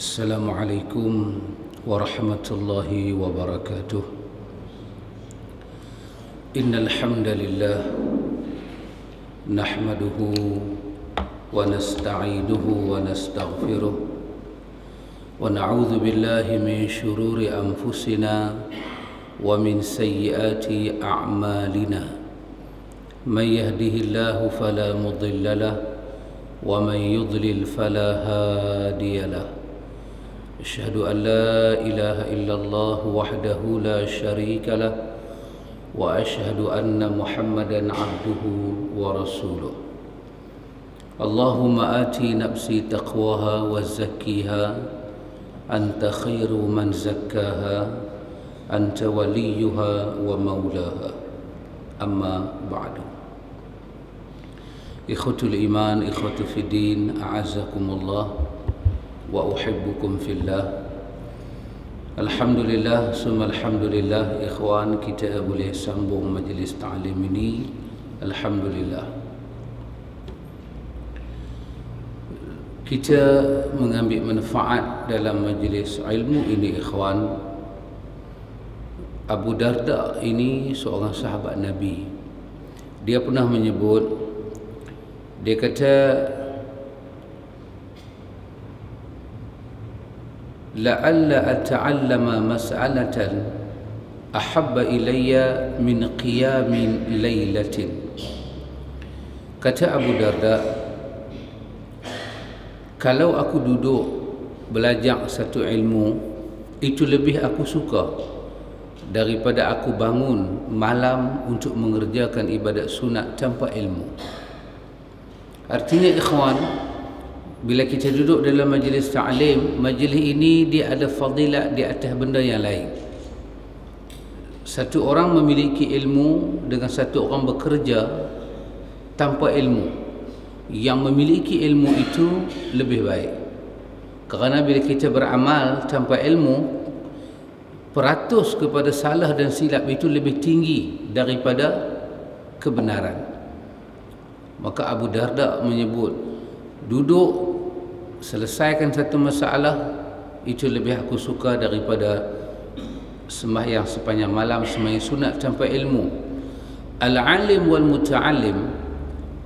السلام عليكم ورحمة الله وبركاته. إن الحمد لله نحمده ونستعينه ونستغفره ونعوذ بالله من شرور أنفسنا ومن سيئات أعمالنا. من يهده الله فلا مضل له ومن يضلل فلا هادي له. أشهد أن لا إله إلا الله وحده لا شريك له وأشهد أن محمدا عبده ورسوله. اللهم آت نفسي تقواها وزكيها أنت خير من زكاها أنت وليها ومولاها. أما بعد. إخوة الإيمان إخوة في الدين أعزكم الله وأحبكم في الله. Alhamdulillah summa alhamdulillah ikhwan, kita boleh sambung majlis ta'lim ini. Alhamdulillah, kita mengambil manfaat dalam majlis ilmu ini ikhwan. Abu Darda ini seorang sahabat Nabi. Dia pernah menyebut, dia kata, la'alla ata'allama mas'alatan ahabba ilayya min qiyamin laylatin. Kata Abu Darda, kalau aku duduk belajar satu ilmu, itu lebih aku suka daripada aku bangun malam untuk mengerjakan ibadat sunat tanpa ilmu. Artinya ikhwan, bila kita duduk dalam majlis ta'lim, majlis ini dia ada fadilat di atas benda yang lain. Satu orang memiliki ilmu dengan satu orang bekerja tanpa ilmu. Yang memiliki ilmu itu lebih baik. Kerana bila kita beramal tanpa ilmu, peratus kepada salah dan silap itu lebih tinggi daripada kebenaran. Maka Abu Darda menyebut, duduk selesaikan satu masalah itu lebih aku suka daripada sembahyang sepanjang malam, sembahyang sunat tanpa ilmu. Al-alim wal muta'allim,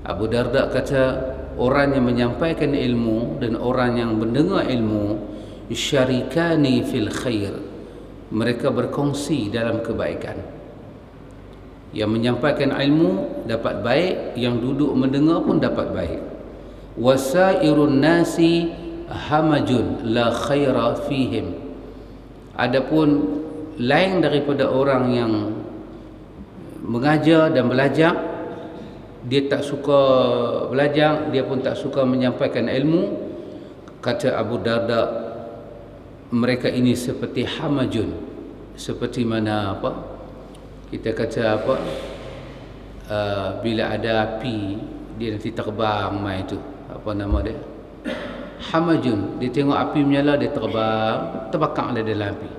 Abu Darda kata, orang yang menyampaikan ilmu dan orang yang mendengar ilmu, syarikani fil khair, mereka berkongsi dalam kebaikan. Yang menyampaikan ilmu dapat baik, yang duduk mendengar pun dapat baik. Wasairun nasi hamajun la khaira fihim. Adapun lain daripada orang yang mengajar dan belajar, dia tak suka belajar, dia pun tak suka menyampaikan ilmu. Kata Abu Darda, mereka ini seperti hamajun, seperti mana apa kita kata apa, bila ada api dia nanti terbang mai tu, apa nama dia, hamajun. Dia tengok api menyala, dia terbang, terbakar dia dalam api.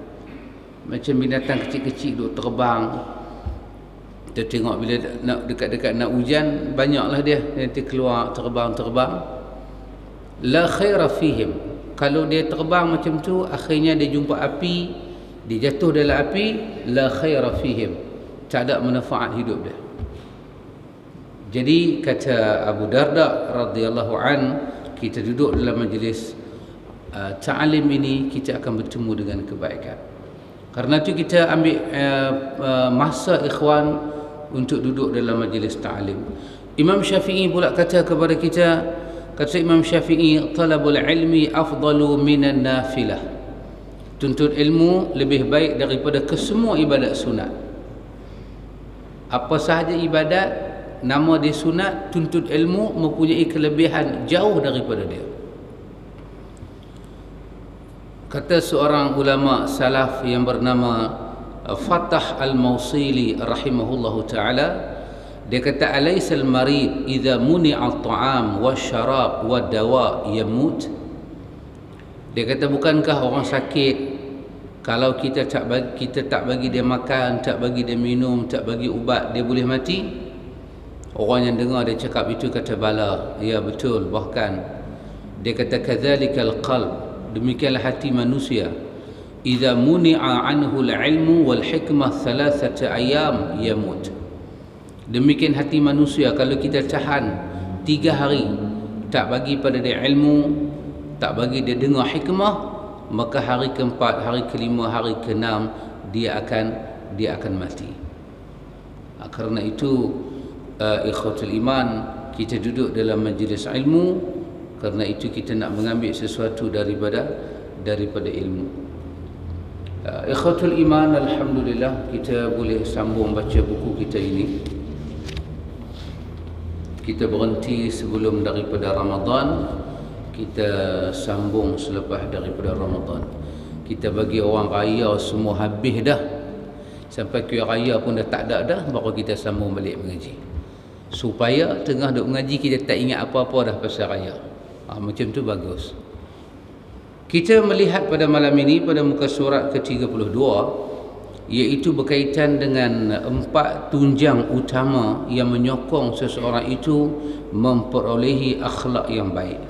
Macam binatang kecil-kecil duk terbang. Kita tengok bila nak dekat-dekat nak hujan, banyaklah dia nanti keluar terbang-terbang. La khaira fihim. Kalau dia terbang macam tu, akhirnya dia jumpa api, dia jatuh dalam api, la khaira fihim, tak ada manfaat hidup dia. Jadi kata Abu Darda radhiyallahu an, kita duduk dalam majlis ta'lim ini, kita akan bertemu dengan kebaikan. Karena itu kita ambil masa ikhwan untuk duduk dalam majlis ta'lim. Imam Syafi'i pula kata kepada kita, kata Imam Syafi'i, talabul ilmi afdalu minan nafilah. Tuntut ilmu lebih baik daripada kesemua ibadat sunat. Apa sahaja ibadat nama dia sunat, tuntut ilmu mempunyai kelebihan jauh daripada dia. Kata seorang ulama salaf yang bernama Fatah al-Mawsili rahimahullahu ta'ala, dia kata, alaysal marid idza muni'a at-ta'am wasyarab wad-dawa yamut. Dia kata, bukankah orang sakit kalau kita tak bagi dia makan, tak bagi dia minum, tak bagi ubat, dia boleh mati? Orang yang dengar dia cakap itu kata, bala, ya betul. Bahkan dia kata, kadzalikal qalb, demikianlah hati manusia. Idza muni'a anhu al-ilmu wal hikmah thalathata ayyam yamut. Demikian hati manusia, kalau kita tahan 3 hari tak bagi pada dia ilmu, tak bagi dia dengar hikmah, maka hari keempat, hari kelima, hari keenam dia akan mati. Kerana itu ikhwatul iman, kita duduk dalam majlis ilmu, kerana itu kita nak mengambil sesuatu daripada ilmu. Ikhwatul iman, alhamdulillah kita boleh sambung baca buku kita ini. Kita berhenti sebelum daripada Ramadan, kita sambung selepas daripada Ramadan. Kita bagi orang raya semua habis dah, sampai kuih raya pun dah tak ada dah, baru kita sambung balik mengaji. Supaya tengah duk mengaji kita tak ingat apa-apa dah pasal raya. Macam tu bagus. Kita melihat pada malam ini pada muka surat ke-32, iaitu berkaitan dengan 4 tunjang utama yang menyokong seseorang itu memperolehi akhlak yang baik.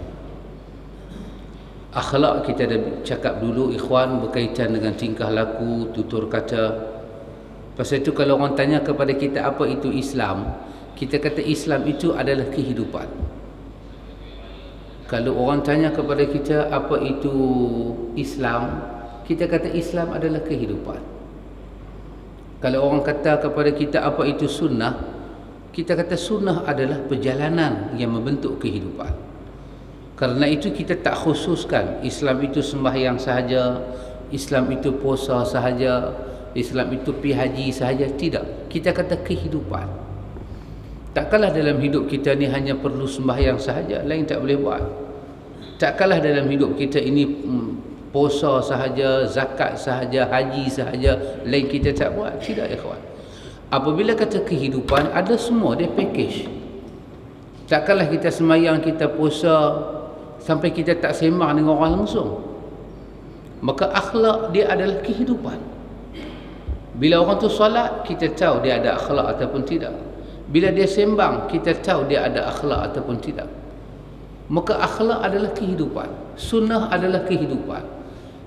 Akhlak kita dah cakap dulu ikhwan, berkaitan dengan tingkah laku, tutur kata. Pasal itu kalau orang tanya kepada kita apa itu Islam, kita kata Islam itu adalah kehidupan. Kalau orang tanya kepada kita apa itu Islam, kita kata Islam adalah kehidupan. Kalau orang kata kepada kita apa itu sunnah, kita kata sunnah adalah perjalanan yang membentuk kehidupan. Kerana itu kita tak khususkan Islam itu sembahyang sahaja, Islam itu puasa sahaja, Islam itu pergi haji sahaja. Tidak. Kita kata kehidupan. Takkanlah dalam hidup kita ni hanya perlu sembahyang sahaja, lain tak boleh buat. Takkanlah dalam hidup kita ini puasa sahaja, zakat sahaja, haji sahaja, lain kita tak buat. Tidak ikhwan. Apabila kata kehidupan, ada semua, dia package. Takkanlah kita sembahyang, kita puasa sampai kita tak sembang dengan orang langsung. Maka akhlak dia adalah kehidupan. Bila orang tu solat, kita tahu dia ada akhlak ataupun tidak. Bila dia sembang, kita tahu dia ada akhlak ataupun tidak. Maka akhlak adalah kehidupan. Sunnah adalah kehidupan.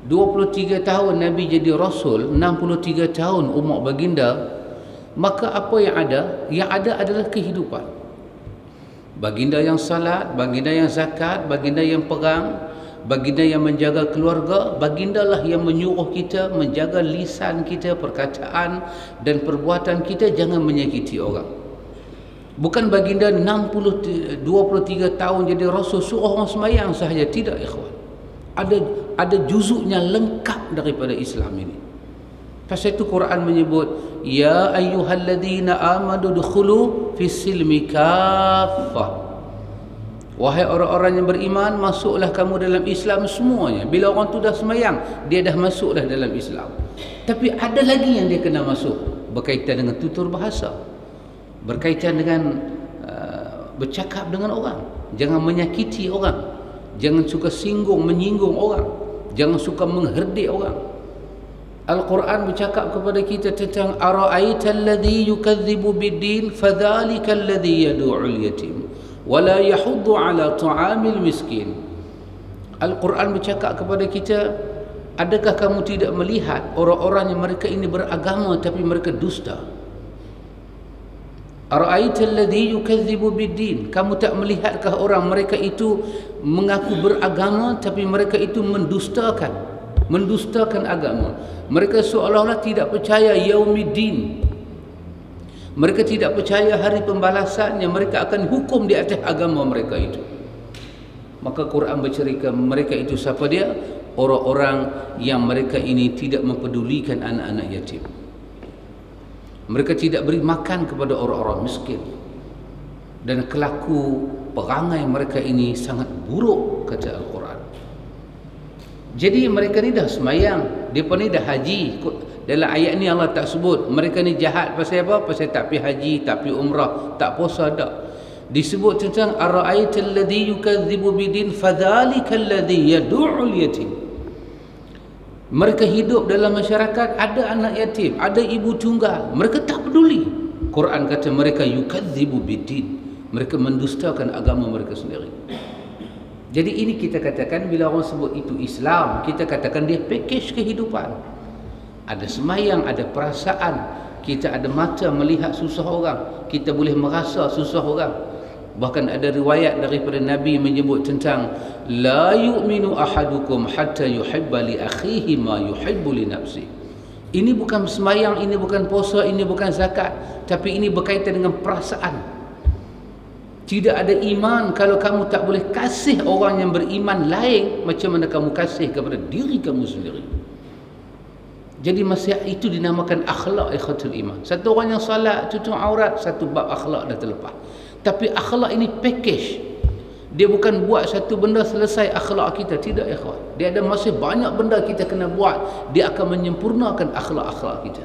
23 tahun Nabi jadi Rasul, 63 tahun umat baginda. Maka apa yang ada? Yang ada adalah kehidupan. Baginda yang salat, baginda yang zakat, baginda yang perang, baginda yang menjaga keluarga, bagindalah yang menyuruh kita menjaga lisan kita, perkataan dan perbuatan kita jangan menyakiti orang. Bukan baginda 23 tahun jadi Rasul suruh orang sembahyang sahaja. Tidak ikhwan. Ada juzuknya lengkap daripada Islam ini. Pasal itu Quran menyebut, ya ayyuhalladzina amanu dukhulu fis silmi kaffah. Wahai orang-orang yang beriman, masuklah kamu dalam Islam semuanya. Bila orang tu dah sembahyang, dia dah masuk dah dalam Islam. Tapi ada lagi yang dia kena masuk, berkaitan dengan tutur bahasa, berkaitan dengan bercakap dengan orang. Jangan menyakiti orang, jangan suka menyinggung orang, jangan suka mengherdik orang. Al-Quran bercakap kepada kita tentang ara'aital ladzi yukadzibu bid-din fadzalikal ladzi yad'u'ul yatim wa la yahuddu 'ala ta'amil miskin. Al-Quran bercakap kepada kita, adakah kamu tidak melihat orang-orang yang mereka ini beragama tapi mereka dusta? Ara'aital ladzi yukadzibu bid-din, kamu tak melihatkah orang mereka itu mengaku beragama tapi mereka itu mendustakan agama. Mereka seolah-olah tidak percaya yaumiddin. Mereka tidak percaya hari pembalasan yang mereka akan hukum di atas agama mereka itu. Maka Quran bercerita mereka itu siapa dia? Orang-orang yang mereka ini tidak mempedulikan anak-anak yatim. Mereka tidak beri makan kepada orang-orang miskin. Dan kelaku perangai mereka ini sangat buruk, kata Al-Quran. Jadi mereka ni dah semayang, mereka ni dah haji. Dalam ayat ni Allah tak sebut mereka ni jahat pasal apa? Pasal tak pergi haji, tak pergi umrah, tak puasa, tak. Disebut tentang ara'aital ladzi yukadzibu bidin fadzalikal ladzi yad'u'ul yatim. Mereka hidup dalam masyarakat, ada anak yatim, ada ibu tunggal, mereka tak peduli. Quran kata mereka yukadzibu bidin, mereka mendustakan agama mereka sendiri. Jadi ini kita katakan, bila orang sebut itu Islam, kita katakan dia pakej kehidupan. Ada semayang, ada perasaan, kita ada mata melihat susah orang, kita boleh merasa susah orang. Bahkan ada riwayat daripada Nabi menyebut tentang la yu'minu ahadukum hatta yuhibba li akhihi ma yuhibbu li nafsi. Ini bukan semayang, ini bukan puasa, ini bukan zakat, tapi ini berkaitan dengan perasaan. Tidak ada iman kalau kamu tak boleh kasih orang yang beriman lain macam mana kamu kasih kepada diri kamu sendiri. Jadi masa itu dinamakan akhlak ikhwatul iman. Satu orang yang salat tutup aurat, satu bab akhlak dah terlepas. Tapi akhlak ini package. Dia bukan buat satu benda selesai akhlak kita, tidak ikhwan. Dia ada masih banyak benda kita kena buat. Dia akan menyempurnakan akhlak-akhlak kita.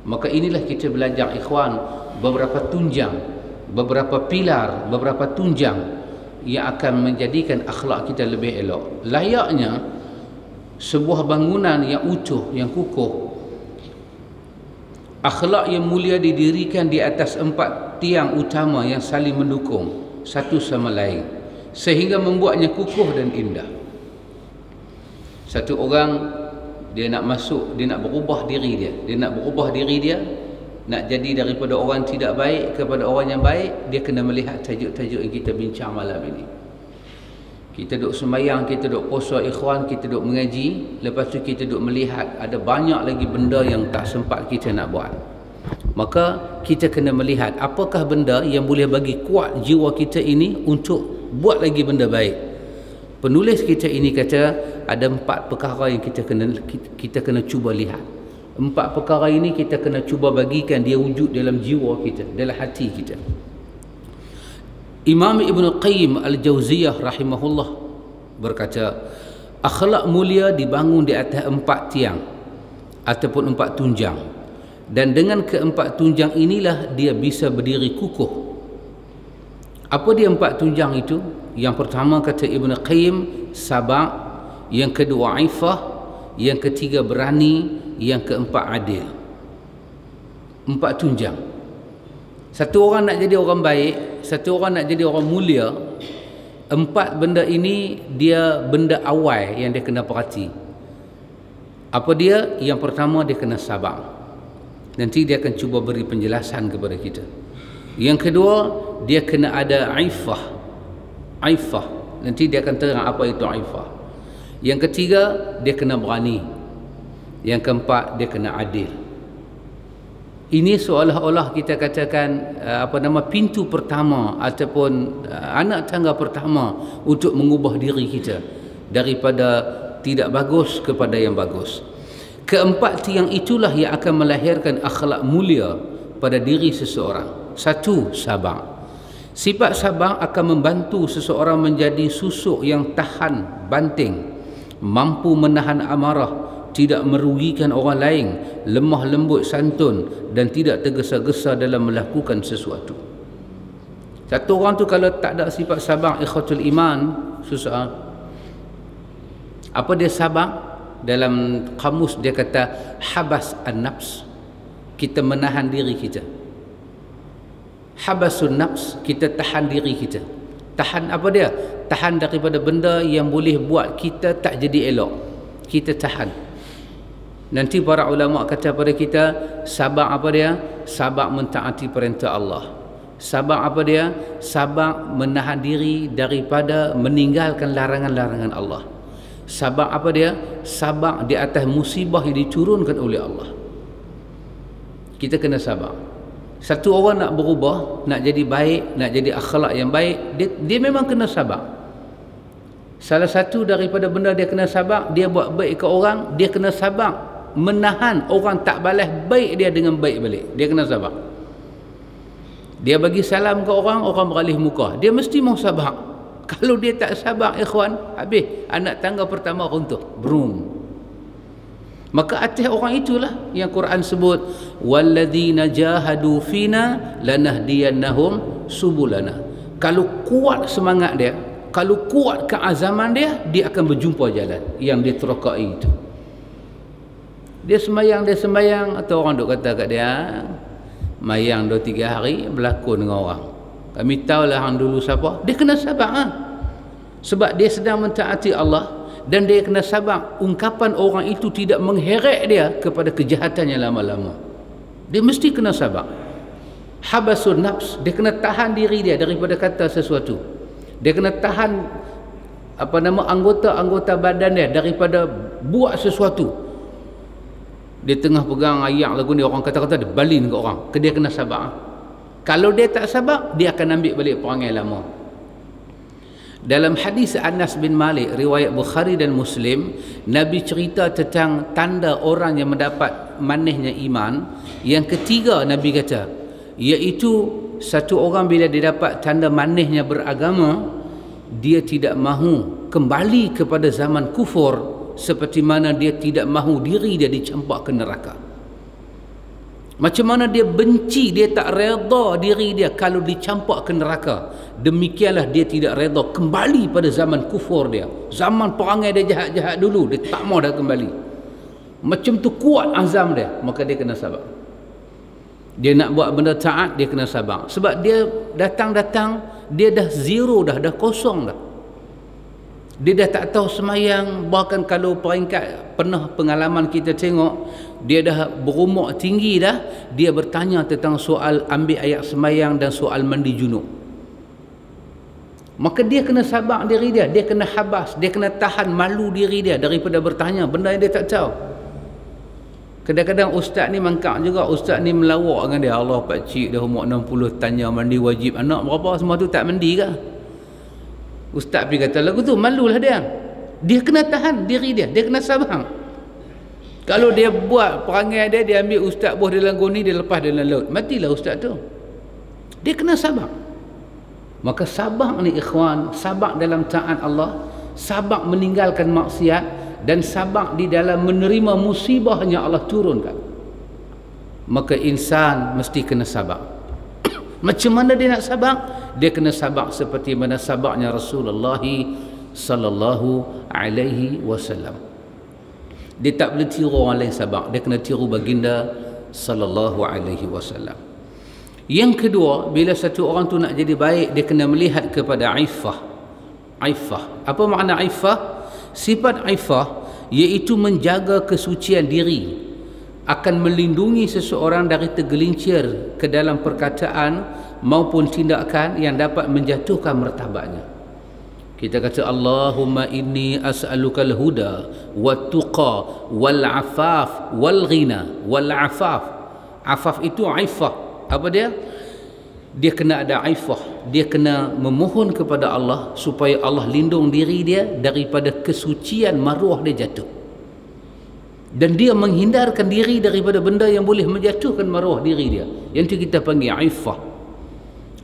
Maka inilah kita belajar ikhwan beberapa tunjang, beberapa pilar, beberapa tunjang yang akan menjadikan akhlak kita lebih elok. Layaknya sebuah bangunan yang utuh, yang kukuh, akhlak yang mulia didirikan di atas 4 tiang utama yang saling mendukung satu sama lain sehingga membuatnya kukuh dan indah. Satu orang dia nak masuk, dia nak berubah diri dia nak berubah diri dia, nak jadi daripada orang tidak baik kepada orang yang baik, dia kena melihat tajuk-tajuk yang kita bincang malam ini. Kita duduk sembahyang, kita duduk puasa ikhwan, kita duduk mengaji, lepas tu kita duduk melihat ada banyak lagi benda yang tak sempat kita nak buat. Maka kita kena melihat apakah benda yang boleh bagi kuat jiwa kita ini untuk buat lagi benda baik. Penulis kita ini kata ada 4 perkara yang kita kena cuba lihat. 4 perkara ini kita kena cuba bagikan dia wujud dalam jiwa kita, dalam hati kita. Imam Ibn Qayyim Al-Jauziyah rahimahullah berkata, akhlak mulia dibangun di atas 4 tiang ataupun 4 tunjang, dan dengan ke-4 tunjang inilah dia bisa berdiri kukuh. Apa dia 4 tunjang itu? Yang pertama kata Ibn Qayyim, sabar. Yang kedua ifah. Yang ketiga berani. Yang keempat adil. 4 tunjang. Satu orang nak jadi orang baik, satu orang nak jadi orang mulia, 4 benda ini dia benda awal yang dia kena perhati. Apa dia? Yang pertama dia kena sabar. Nanti dia akan cuba beri penjelasan kepada kita. Yang kedua, dia kena ada ifah. Ifah. Nanti dia akan terang apa itu ifah. Yang ketiga, dia kena berani. Yang keempat, dia kena adil. Ini seolah-olah kita katakan pintu pertama ataupun anak tangga pertama untuk mengubah diri kita daripada tidak bagus kepada yang bagus. Keempat tiang itulah yang akan melahirkan akhlak mulia pada diri seseorang. 1, sabar. Sifat sabar akan membantu seseorang menjadi susuk yang tahan banting, mampu menahan amarah, tidak merugikan orang lain, lemah lembut santun, dan tidak tergesa-gesa dalam melakukan sesuatu. Satu orang tu kalau tak ada sifat sabar ikhwatul iman, susah. Apa dia sabar? Dalam kamus dia kata habas an-nafs, kita menahan diri kita. Habasun nafs, kita tahan diri kita. Tahan apa dia? Tahan daripada benda yang boleh buat kita tak jadi elok. Kita tahan. Nanti para ulama kata pada kita, sabar apa dia? Sabar mentaati perintah Allah. Sabar apa dia? Sabar menahan diri daripada meninggalkan larangan-larangan Allah. Sabar apa dia? Sabar di atas musibah yang diturunkan oleh Allah. Kita kena sabar. Satu orang nak berubah, nak jadi baik, nak jadi akhlak yang baik, dia memang kena sabar. Salah satu daripada benda dia kena sabar, dia buat baik ke orang, dia kena sabar menahan orang tak balas baik dia dengan baik balik. Dia kena sabar. Dia bagi salam ke orang, orang beralih muka, dia mesti mau sabar. Kalau dia tak sabar ikhwan, habis anak tangga pertama runtuh, brum. Maka atas orang itulah yang Quran sebut, walladzina jahadu fina lanahdiyannahum subulana. Kalau kuat semangat dia, kalau kuat keazaman dia, dia akan berjumpa jalan yang dia terokai itu. Dia sembayang atau orang duk kata kat dia, mayang 2-3 hari berlakon dengan orang. Kami tahulah hang dulu siapa. Dia kena sabar. Sebab dia sedang mentaati Allah, dan dia kena sabar ungkapan orang itu tidak mengheret dia kepada kejahatannya lama-lama. Dia mesti kena sabar. Habasun nafs, dia kena tahan diri dia daripada kata sesuatu. Dia kena tahan anggota-anggota badan dia daripada buat sesuatu. Dia tengah pegang ayat lagu ni, orang kata-kata dia balin ke orang, dia kena sabar. Kalau dia tak sabar, dia akan ambil balik perangai lama. Dalam hadis Anas bin Malik riwayat Bukhari dan Muslim, Nabi cerita tentang tanda orang yang mendapat manisnya iman. Yang ketiga Nabi kata, iaitu satu orang bila dia dapat tanda manisnya beragama, dia tidak mahu kembali kepada zaman kufur, seperti mana dia tidak mahu diri dia dicampak ke neraka. Macam mana dia benci, dia tak redha diri dia kalau dicampak ke neraka, demikianlah dia tidak redha kembali pada zaman kufur dia, zaman perangai dia jahat-jahat dulu, dia tak mau dah kembali. Macam tu kuat azam dia, maka dia kena sabar. Dia nak buat benda taat, dia kena sabar. Sebab dia datang-datang, dia dah zero dah kosong dah. Dia dah tak tahu semayang. Bahkan kalau peringkat pernah pengalaman kita tengok, dia dah berumur tinggi dah, dia bertanya tentang soal ambil ayat semayang dan soal mandi junub. Maka dia kena sabar diri dia, dia kena habas, dia kena tahan malu diri dia daripada bertanya benda yang dia tak tahu. Kadang-kadang ustaz ni mangkak juga, ustaz ni melawak dengan dia, Allah pakcik dah umur 60 tanya mandi wajib anak berapa, semua tu tak mandi ke? Ustaz pergi kata lagu tu, malulah dia. Dia kena tahan diri dia, dia kena sabar. Kalau dia buat perangai dia, dia ambil ustaz buah dalam goni, dia lepas dalam laut, matilah ustaz tu. Dia kena sabar. Maka sabar ni ikhwan, sabar dalam taat Allah, sabar meninggalkan maksiat, dan sabar di dalam menerima musibahnya Allah turunkan. Maka insan mesti kena sabar. Macam mana dia nak sabar? Dia kena sabar seperti mana sabarnya Rasulullah sallallahu alaihi wasallam. Dia tak boleh tiru orang lain sabar, dia kena tiru baginda sallallahu alaihi wasallam. Yang kedua, bila satu orang tu nak jadi baik, dia kena melihat kepada iffah. Iffah. Apa makna iffah? Sifat iffah iaitu menjaga kesucian diri, akan melindungi seseorang dari tergelincir ke dalam perkataan maupun tindakan yang dapat menjatuhkan martabatnya. Kita kata Allahumma inni as'alukal huda wat tuqa wal afaf wal ghina. Wal afaf, afaf itu iffah. Apa dia? Dia kena ada iffah, dia kena memohon kepada Allah supaya Allah lindung diri dia daripada kesucian maruah dia jatuh, dan dia menghindarkan diri daripada benda yang boleh menjatuhkan maruah diri dia. Yang itu kita panggil iffah.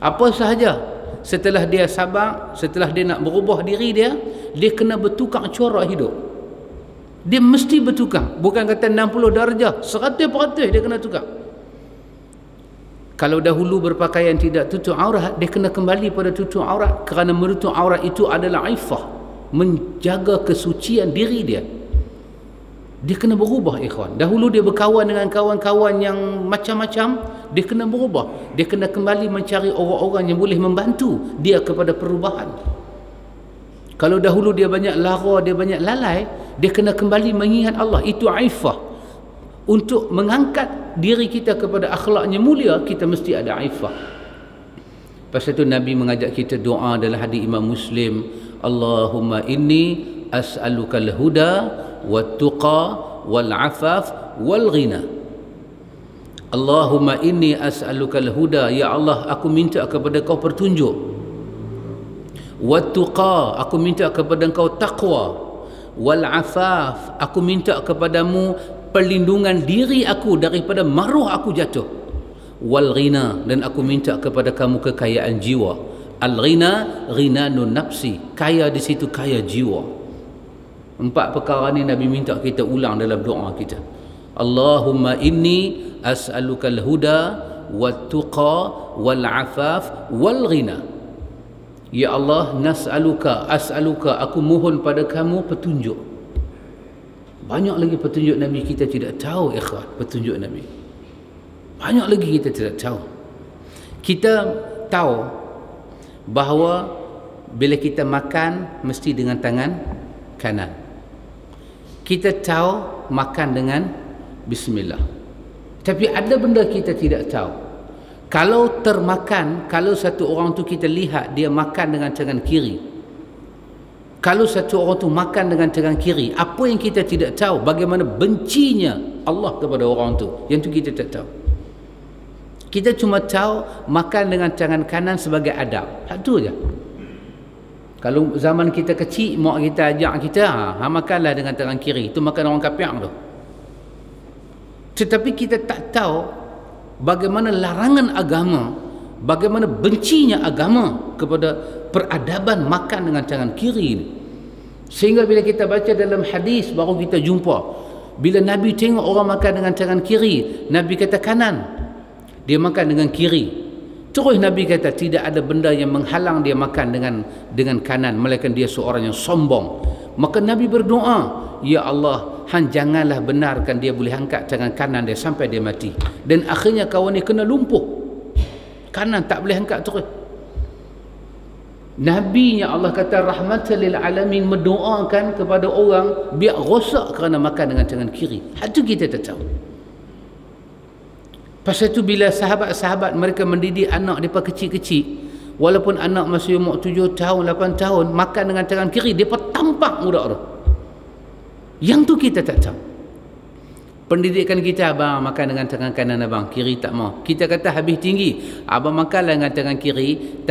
Apa sahaja setelah dia sabar, setelah dia nak berubah diri dia, dia kena bertukar corak hidup. Dia mesti bertukar. Bukan kata 60 darjah, 100% dia kena tukar. Kalau dahulu berpakaian tidak tutup aurat, dia kena kembali pada tutup aurat, kerana menutup aurat itu adalah iffah, menjaga kesucian diri dia. Dia kena berubah ikhwan. Dahulu dia berkawan dengan kawan-kawan yang macam-macam, dia kena berubah. Dia kena kembali mencari orang-orang yang boleh membantu dia kepada perubahan. Kalau dahulu dia banyak lara, dia banyak lalai, dia kena kembali mengingat Allah. Itu iffah. Untuk mengangkat diri kita kepada akhlaknya mulia, kita mesti ada iffah. Pasal itu Nabi mengajak kita doa dalam hadis Imam Muslim, Allahumma inni as'alukal huda wat tuqa wal afaf wal ghina. Allahumma inni as'alukal huda, ya Allah aku minta kepada kau petunjuk. Wat tuqa, aku minta kepada kau taqwa. Wal afaf, aku minta kepadamu perlindungan diri aku daripada maruah aku jatuh. Wal ghina, dan aku minta kepada kamu kekayaan jiwa. Al ghina, ghinanun nafsi, kaya di situ kaya jiwa. 4 perkara ni Nabi minta kita ulang dalam doa kita. Allahumma inni as'alukal huda wat tuqa wal afaf wal ghina. Ya Allah, as'aluka, aku mohon pada kamu petunjuk. Banyak lagi petunjuk Nabi kita tidak tahu ikhwan, petunjuk Nabi. Banyak lagi kita tidak tahu. Kita tahu bahawa bila kita makan mesti dengan tangan kanan. Kita tahu makan dengan bismillah. Tapi ada benda kita tidak tahu. Kalau termakan, kalau satu orang tu kita lihat dia makan dengan tangan kiri. Kalau satu orang tu makan dengan tangan kiri, apa yang kita tidak tahu, bagaimana bencinya Allah kepada orang tu, yang tu kita tak tahu. Kita cuma tahu makan dengan tangan kanan sebagai adab. Satu je. Kalau zaman kita kecil, mak kita ajak kita, makanlah dengan tangan kiri. Itu makan orang kafir tu. Tetapi kita tak tahu bagaimana larangan agama, bagaimana bencinya agama kepada peradaban makan dengan tangan kiri ini. Sehingga bila kita baca dalam hadis, baru kita jumpa bila Nabi tengok orang makan dengan tangan kiri, Nabi kata kanan, dia makan dengan kiri. Terus Nabi kata tidak ada benda yang menghalang dia makan dengan kanan, melainkan dia seorang yang sombong. Maka Nabi berdoa, ya Allah, janganlah benarkan dia boleh angkat tangan kanan dia sampai dia mati. Dan akhirnya kawan ni kena lumpuh, kanan tak boleh angkat terus. Nabi-Nya Allah kata rahmatan lil alamin mendoakan kepada orang biar rosak kerana makan dengan tangan kiri. Itu kita tak tahu. Pasal itu bila sahabat-sahabat mereka mendidik anak mereka kecil-kecil, walaupun anak masih umur 7 tahun, 8 tahun, makan dengan tangan kiri, mereka tampak budak tu. Yang tu kita tak tahu. Pendidikan kita, abang makan dengan tangan kanan abang, kiri tak mau. Kita kata habis tinggi, abang makanlah dengan tangan kiri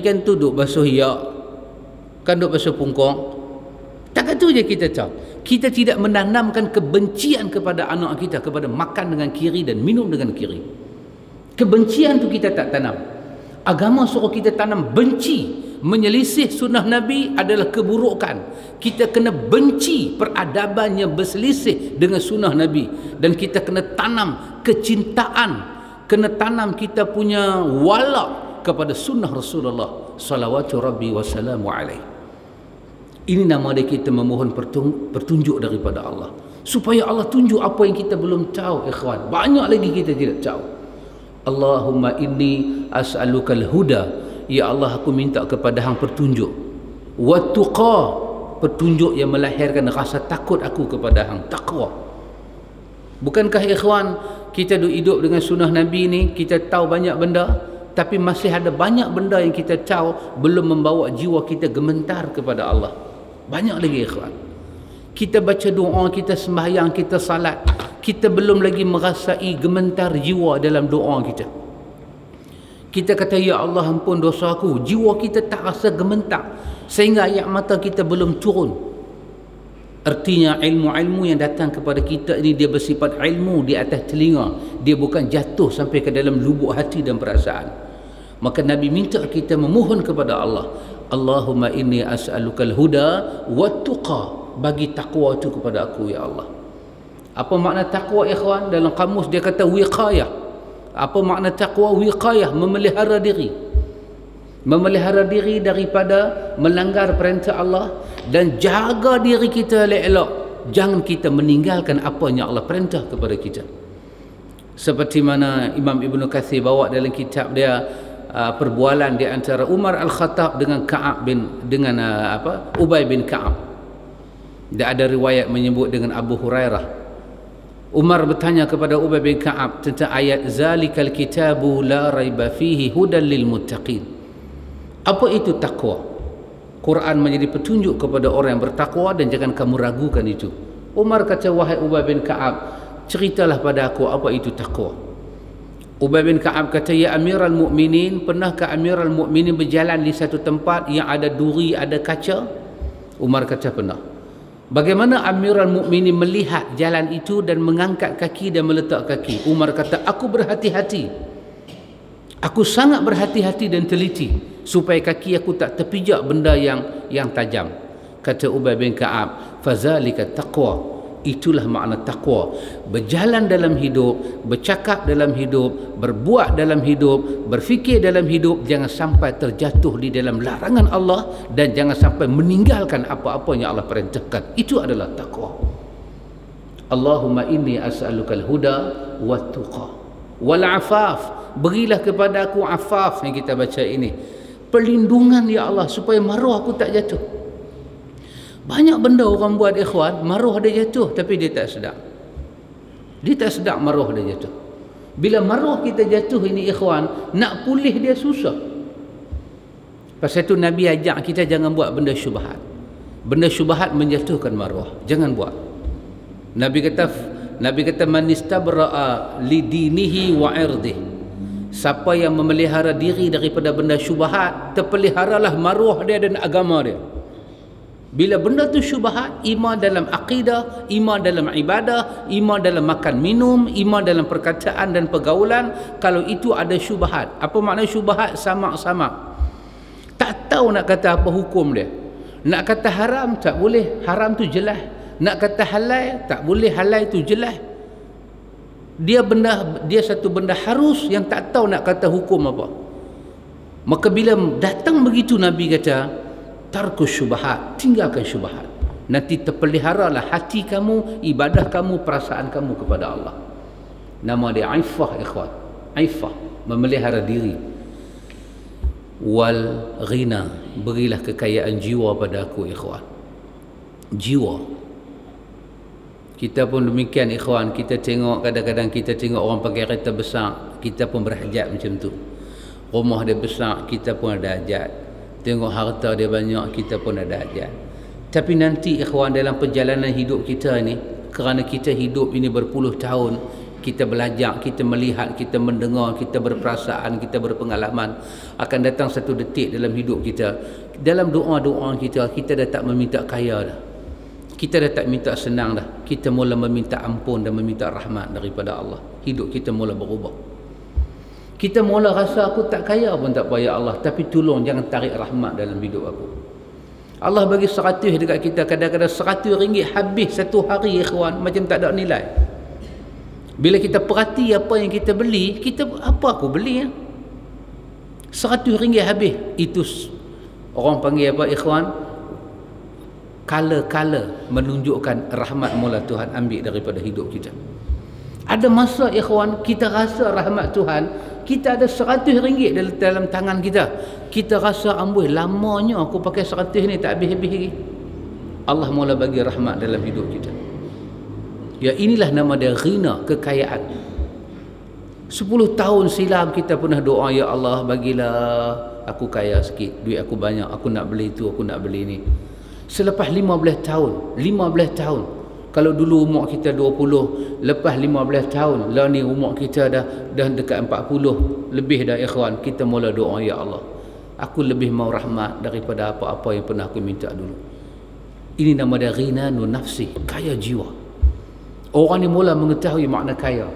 kan tu duk basuh yak, kan duk basuh pungkong. Tak tu je kita tahu. Kita tidak menanamkan kebencian kepada anak kita kepada makan dengan kiri dan minum dengan kiri. Kebencian tu kita tak tanam. Agama suruh kita tanam benci. Menyelisih sunnah Nabi adalah keburukan. Kita kena benci peradaban yang berselisih dengan sunnah Nabi, dan kita kena tanam kecintaan, kena tanam kita punya wala kepada sunnah Rasulullah salawatu rabbi wassalamu alaihi. Ini nama dia kita memohon pertunjuk daripada Allah, supaya Allah tunjuk apa yang kita belum tahu. Ikhwan, banyak lagi kita tidak tahu. Allahumma inni as'alukal huda, ya Allah aku minta kepada hang pertunjuk, wa tuqa, petunjuk yang melahirkan rasa takut aku kepada hang, takwa. Bukankah ikhwan, kita hidup dengan sunnah Nabi ni, kita tahu banyak benda, tapi masih ada banyak benda yang kita tahu belum membawa jiwa kita gementar kepada Allah. Banyak lagi ikhwan. Kita baca doa, kita sembahyang, kita salat, kita belum lagi merasai gementar jiwa dalam doa kita. Kita kata ya Allah ampun dosa aku, jiwa kita tak rasa gementar, sehingga ayat mata kita belum turun. Artinya ilmu-ilmu yang datang kepada kita ini dia bersifat ilmu di atas telinga, dia bukan jatuh sampai ke dalam lubuk hati dan perasaan. Maka Nabi minta kita memohon kepada Allah, Allahumma inni as'alukal huda wa tuqa, bagi takwa itu kepada aku ya Allah. Apa makna takwa ikhwan? Dalam kamus dia kata wiqayah. Apa makna takwa? Wiqayah, memelihara diri. Memelihara diri daripada melanggar perintah Allah, dan jaga diri kita elok-elok. Jangan kita meninggalkan apa yang Allah perintah kepada kita. Seperti mana Imam Ibn Katsir bawa dalam kitab dia, perbualan di antara Umar Al-Khattab dengan Ubay bin Ka'ab. Dia ada riwayat menyebut dengan Abu Hurairah. Umar bertanya kepada Ubay bin Ka'ab tentang ayat zalikal kitabu la raiba fihi hudan lil muttaqin. Apa itu takwa? Quran menjadi petunjuk kepada orang yang bertakwa dan jangan kamu ragukan itu. Umar kata, wahai Ubay bin Ka'ab, ceritalah pada aku apa itu takwa. Ubay bin Ka'ab kata, ya Amirul Mukminin, pernahkah Amirul Mukminin berjalan di satu tempat yang ada duri, ada kaca? Umar kata pernah. Bagaimana Amirul Mukminin melihat jalan itu dan mengangkat kaki dan meletak kaki? Umar kata, aku berhati-hati. Aku sangat berhati-hati dan teliti supaya kaki aku tak terpijak benda yang tajam. Kata Ubay bin Ka'ab, fazalika taqwa. Itulah makna takwa. Berjalan dalam hidup, bercakap dalam hidup, berbuat dalam hidup, berfikir dalam hidup, jangan sampai terjatuh di dalam larangan Allah dan jangan sampai meninggalkan apa-apa yang Allah perintahkan. Itu adalah takwa. Allahumma inni as'alukal huda wat tuqa wal afaf. Berilah kepada aku afaf yang kita baca ini. perlindungan ya Allah supaya maruah aku tak jatuh. Banyak benda orang buat ikhwan, maruah dia jatuh tapi dia tak sedar. Dia tak sedar maruah dia jatuh. Bila maruah kita jatuh ini ikhwan, nak pulih dia susah. Pasal itu Nabi ajak kita jangan buat benda syubhat. Benda syubhat menjatuhkan maruah. Jangan buat. Nabi kata man istabra'a li dinihi wa 'irdihi. Siapa yang memelihara diri daripada benda syubhat, terpeliharalah maruah dia dan agama dia. Bila benda tu syubhat, iman dalam akidah, iman dalam ibadah, iman dalam makan minum, iman dalam perkataan dan pergaulan, kalau itu ada syubhat. Apa makna syubhat? Sama-sama. Tak tahu nak kata apa hukum dia. Nak kata haram, tak boleh. Haram tu jelas. Nak kata halal, tak boleh. Halal tu jelas. Dia satu benda harus yang tak tahu nak kata hukum apa. Maka bila datang begitu Nabi kata tarkus syubhat, tinggalkan syubhat. Nanti terpeliharalah hati kamu, ibadah kamu, perasaan kamu kepada Allah. Nama dia aifah ikhwan. Aifah, memelihara diri. Wal ghina, berilah kekayaan jiwa pada aku ikhwan. Jiwa. Kita pun demikian ikhwan, kita tengok kadang-kadang kita tengok orang pakai kereta besar, kita pun berhajat macam tu. Rumah dia besar, kita pun ada hajat. Tengok harta dia banyak, kita pun ada hajat. Tapi nanti ikhwan dalam perjalanan hidup kita ni, kerana kita hidup ini berpuluh tahun, kita belajar, kita melihat, kita mendengar, kita berperasaan, kita berpengalaman, akan datang satu detik dalam hidup kita, dalam doa-doa kita, kita dah tak meminta kaya dah. Kita dah tak minta senang dah. Kita mula meminta ampun dan meminta rahmat daripada Allah. Hidup kita mula berubah. Kita mula rasa aku tak kaya pun tak apa ya Allah, tapi tolong jangan tarik rahmat dalam hidup aku. Allah bagi 100 dekat kita, kadang-kadang RM100 habis satu hari ikhwan, macam tak ada nilai. Bila kita perhati apa yang kita beli, kita apa aku beli ya? RM100 habis. Itu orang panggil apa ikhwan? Kala-kala menunjukkan rahmat mula Tuhan ambil daripada hidup kita. Ada masa ikhwan kita rasa rahmat Tuhan, kita ada RM100 dalam tangan kita, kita rasa amboi lamanya aku pakai 100 ni tak habis-habis lagi. Allah mula bagi rahmat dalam hidup kita. Ya, inilah nama dia ghina, kekayaan. 10 tahun silam kita pernah doa, ya Allah bagilah aku kaya sikit, duit aku banyak, aku nak beli itu, aku nak beli ni. Selepas 15 tahun, kalau dulu umur kita 20, lepas 15 tahun, lah ni umur kita dah dekat 40 lebih dah ikhwan, kita mula doa, ya Allah aku lebih mau rahmat daripada apa-apa yang pernah aku minta dulu. Ini nama dia ghinanu nafsi, kaya jiwa. Orang ni mula mengetahui makna kaya,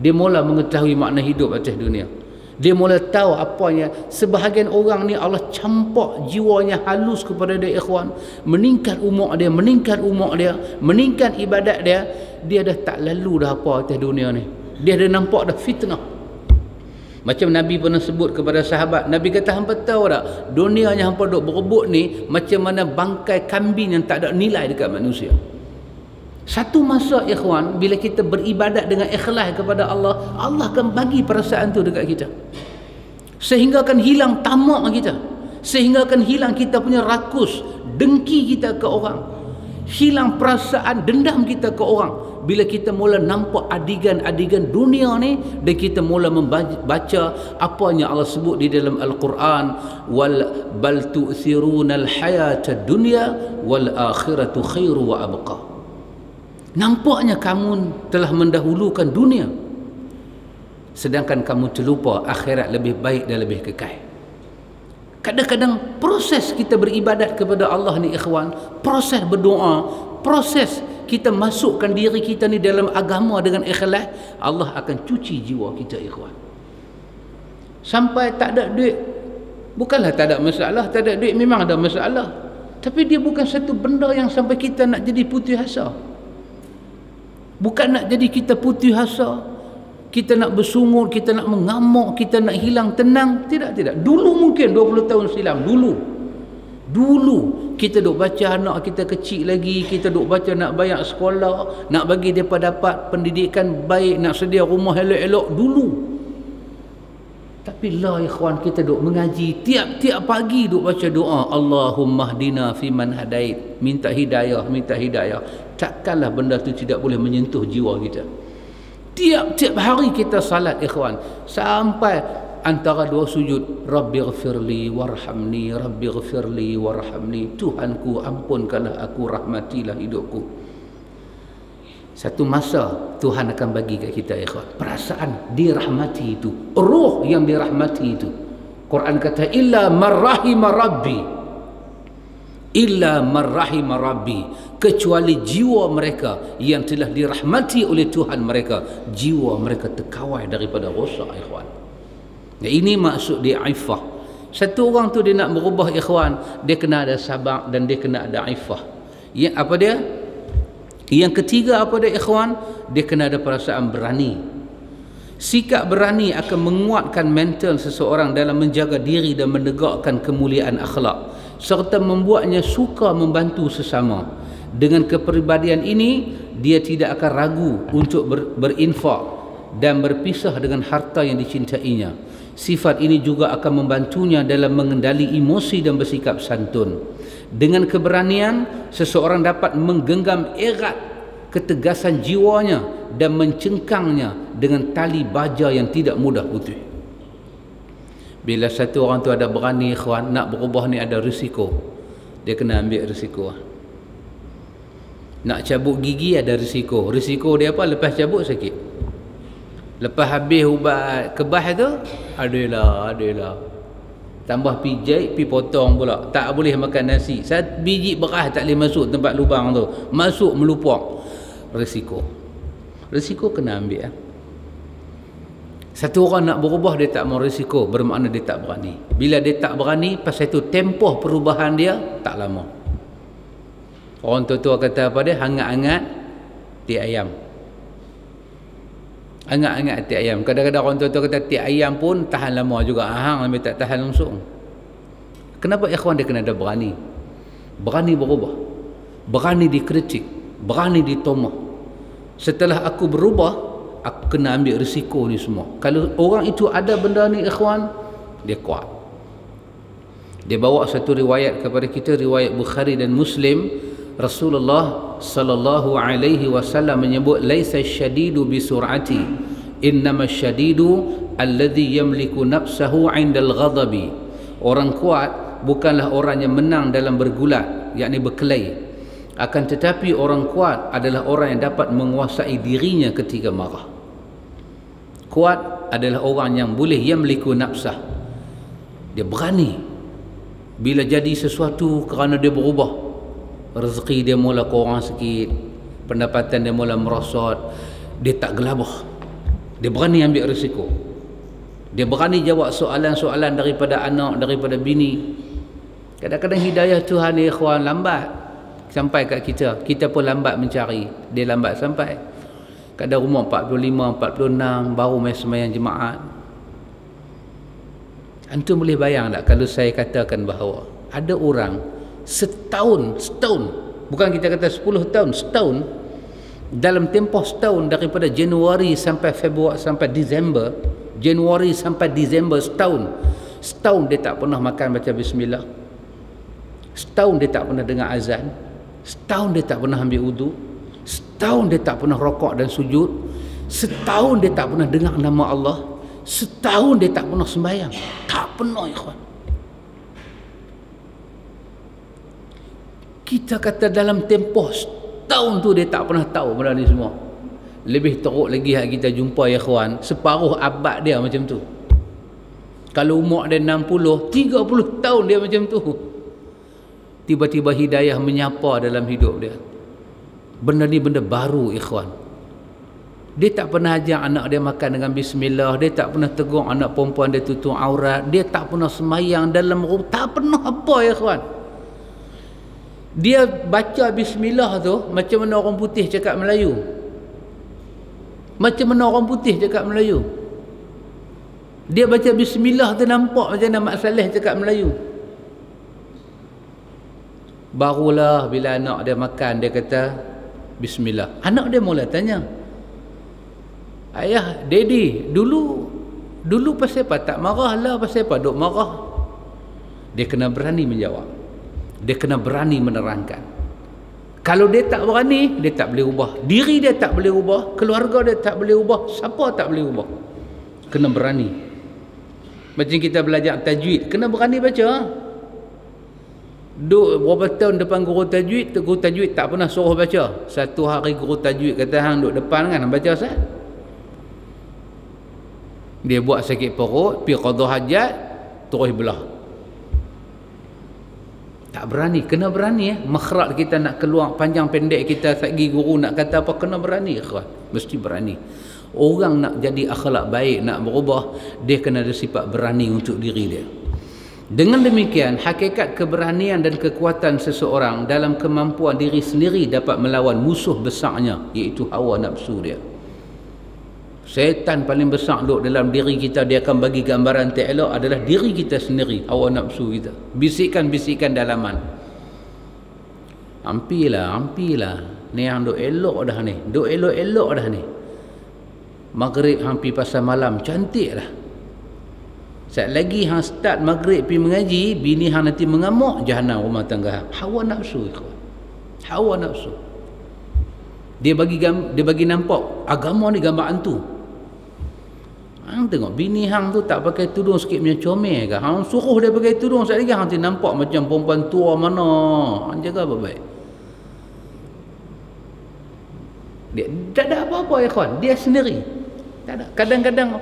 dia mula mengetahui makna hidup atas dunia. Dia mula tahu apanya. Sebahagian orang ni Allah campak jiwanya halus kepada dia ikhwan, meningkat umur dia, meningkat ibadat dia. Dia dah tak lalu dah apa atas dunia ni. Dia dah nampak dah fitnah. Macam Nabi pernah sebut kepada sahabat, Nabi kata hampa tahu tak, dunia yang hampa duk berebut ni macam mana bangkai kambing yang tak ada nilai dekat manusia. Satu masa ikhwan, bila kita beribadat dengan ikhlas kepada Allah, Allah akan bagi perasaan tu dekat kita, sehingga akan hilang tamak kita, sehingga akan hilang kita punya rakus, dengki kita ke orang, hilang perasaan dendam kita ke orang. Bila kita mula nampak adegan-adegan dunia ni, dan kita mula membaca apa yang Allah sebut di dalam Al-Quran, wal bal tu'thirunal hayatad dunya wal akhiratu khairu wa abqa. Nampaknya kamu telah mendahulukan dunia, sedangkan kamu terlupa akhirat lebih baik dan lebih kekal. Kadang-kadang proses kita beribadat kepada Allah ni ikhwan, proses berdoa, proses kita masukkan diri kita ni dalam agama dengan ikhlas, Allah akan cuci jiwa kita ikhwan. Sampai tak ada duit, bukanlah tak ada masalah, tak ada duit memang ada masalah, tapi dia bukan satu benda yang sampai kita nak jadi putus asa. Bukan nak jadi kita putus asa, kita nak bersungut, kita nak mengamuk, kita nak hilang tenang. Tidak. Dulu mungkin 20 tahun silam, dulu kita duk baca anak kita kecil lagi, kita duk baca nak bayar sekolah, nak bagi mereka dapat pendidikan baik, nak sedia rumah elok-elok dulu. Tapi lah ikhwan, kita duk mengaji tiap-tiap pagi, duk baca doa Allahumma hdina fiman hadait, minta hidayah. Takkanlah benda tu tidak boleh menyentuh jiwa kita. Tiap-tiap hari kita salat ikhwan, sampai antara dua sujud, Rabbighfirli warhamni, Rabbighfirli warhamni, Tuhanku ampunkanlah aku, rahmatilah hidupku. Satu masa Tuhan akan bagi kat kita ikhwan perasaan dirahmati itu, ruh yang dirahmati itu. Quran kata illa marrahima rabbi, illa marrahima rabbi, kecuali jiwa mereka yang telah dirahmati oleh Tuhan mereka, jiwa mereka terkawal daripada rosak ikhwan. Ini maksud dia iffah. Satu orang tu dia nak berubah ikhwan, dia kena ada sabar dan dia kena ada iffah. Yang apa dia? Yang ketiga apa dia ikhwan? Dia kena ada perasaan berani. Sikap berani akan menguatkan mental seseorang dalam menjaga diri dan menegakkan kemuliaan akhlak, serta membuatnya suka membantu sesama. Dengan kepribadian ini, dia tidak akan ragu untuk berinfak dan berpisah dengan harta yang dicintainya. Sifat ini juga akan membantunya dalam mengendali emosi dan bersikap santun. Dengan keberanian, seseorang dapat menggenggam erat ketegasan jiwanya dan mencengkangnya dengan tali baja yang tidak mudah putus. Bila satu orang tu ada berani ikhwan, nak berubah ni ada risiko, dia kena ambil risiko. Nak cabut gigi ada risiko. Risiko dia apa? Lepas cabut sakit, lepas habis ubat kebas tu adalah tambah pijai, pi potong pula. Tak boleh makan nasi. Satu biji beras tak boleh masuk tempat lubang tu. Masuk melupak. Risiko kena ambil. Satu orang nak berubah, dia tak mau risiko, bermakna dia tak berani. Bila dia tak berani, pasal itu tempoh perubahan dia tak lama. Orang tua-tua kata apa dia? Hangat-hangat ti ayam. Hangat-hangat ti ayam. Kadang-kadang orang tua-tua kata ti ayam pun tahan lama juga. Hang ambil tak tahan langsung. Kenapa ikhwan? Dia kena ada berani. Berani berubah. Berani dikritik. Berani ditomah. Setelah aku berubah, aku kena ambil risiko ni semua. Kalau orang itu ada benda ni ikhwan, dia kuat. Dia bawa satu riwayat kepada kita, riwayat Bukhari dan Muslim. Rasulullah sallallahu alaihi wasallam menyebut laisa syadidu bi sur'ati, innama syadidu alladhi yamliku nafsahu 'indal ghadabi. Orang kuat bukanlah orang yang menang dalam bergulat, yakni berkelahi. Akan tetapi orang kuat adalah orang yang dapat menguasai dirinya ketika marah. Kuat adalah orang yang boleh yamliku nafsah. Dia berani. Bila jadi sesuatu kerana dia berubah, rezeki dia mula kurang sikit, pendapatan dia mula merosot, dia tak gelabah. Dia berani ambil risiko. Dia berani jawab soalan-soalan daripada anak, daripada bini. Kadang-kadang hidayah Tuhan ni ikhwan lambat sampai kat kita. Kita pun lambat mencari, dia lambat sampai. Kadang umur 45, 46 baru main sembahyang jemaat. Antum boleh bayang tak kalau saya katakan bahawa ada orang setahun, bukan kita kata 10 tahun, setahun, dalam tempoh setahun daripada Januari sampai Februari sampai Disember, Januari sampai Disember, setahun dia tak pernah makan baca bismillah, setahun dia tak pernah dengar azan, setahun dia tak pernah ambil wudu, setahun dia tak pernah rokok dan sujud, setahun dia tak pernah dengar nama Allah, setahun dia tak pernah sembahyang. Tak pernah ikhwan. Kita kata dalam tempoh setahun tu dia tak pernah tahu benda ni semua. Lebih teruk lagi hak kita jumpa ikhwan, separuh abad dia macam tu. Kalau umur dia 60, 30 tahun dia macam tu. Tiba-tiba hidayah menyapa dalam hidup dia. Benda ni benda baru ikhwan. Dia tak pernah ajar anak dia makan dengan bismillah, dia tak pernah tegur anak perempuan dia tutup aurat, dia tak pernah sembahyang dalam rumah, tak pernah apa ikhwan. Dia baca bismillah tu macam mana orang putih cakap Melayu. Macam mana orang putih cakap Melayu. Dia baca bismillah tu nampak macam mana Mak Saleh cakap Melayu. Barulah bila anak dia makan, dia kata bismillah. Anak dia mula tanya, ayah, daddy, dulu Dulu pasal apa? Tak marah lah pasal apa? Duk marah. Dia kena berani menjawab. Dia kena berani menerangkan. Kalau dia tak berani, dia tak boleh ubah. Diri dia tak boleh ubah, keluarga dia tak boleh ubah, siapa tak boleh ubah. Kena berani. Macam kita belajar tajwid, kena berani baca. Duk berapa tahun depan guru tajwid tak pernah suruh baca. Satu hari guru tajwid kata hang duk depan kan, baca Ustaz. Dia buat sakit perut, pergi qada hajat, terus belah. Tak berani, kena berani makhraj kita nak keluar, panjang pendek kita sagi guru nak kata apa, kena berani ikhwan. Mesti berani. Orang nak jadi akhlak baik, nak berubah, dia kena ada sifat berani untuk diri dia. Dengan demikian, hakikat keberanian dan kekuatan seseorang dalam kemampuan diri sendiri dapat melawan musuh besarnya, iaitu hawa nafsu dia. Syaitan paling besar duduk dalam diri kita, dia akan bagi gambaran tak elok adalah diri kita sendiri, hawa nafsu kita. Bisikan-bisikan dalaman. Hampilah. Ni yang duk elok dah ni. Duk elok-elok dah ni. Maghrib hampir pasal malam, cantik lah. Saat lagi hang start maghrib pergi mengaji, bini hang nanti mengamuk, jahanam rumah tangga hang. Hawa nafsu ikhwan. Hawa nafsu. Dia bagi nampak agama ni gambar hantu. Hang tengok bini hang tu tak pakai tudung sikit punya comel ke, hang suruh dia pakai tudung, sekali lagi hang nampak macam perempuan tua mana. Hang jaga baik-baik. Dia tak ada apa-apa ikhwan, dia sendiri. Tak ada. Kadang-kadang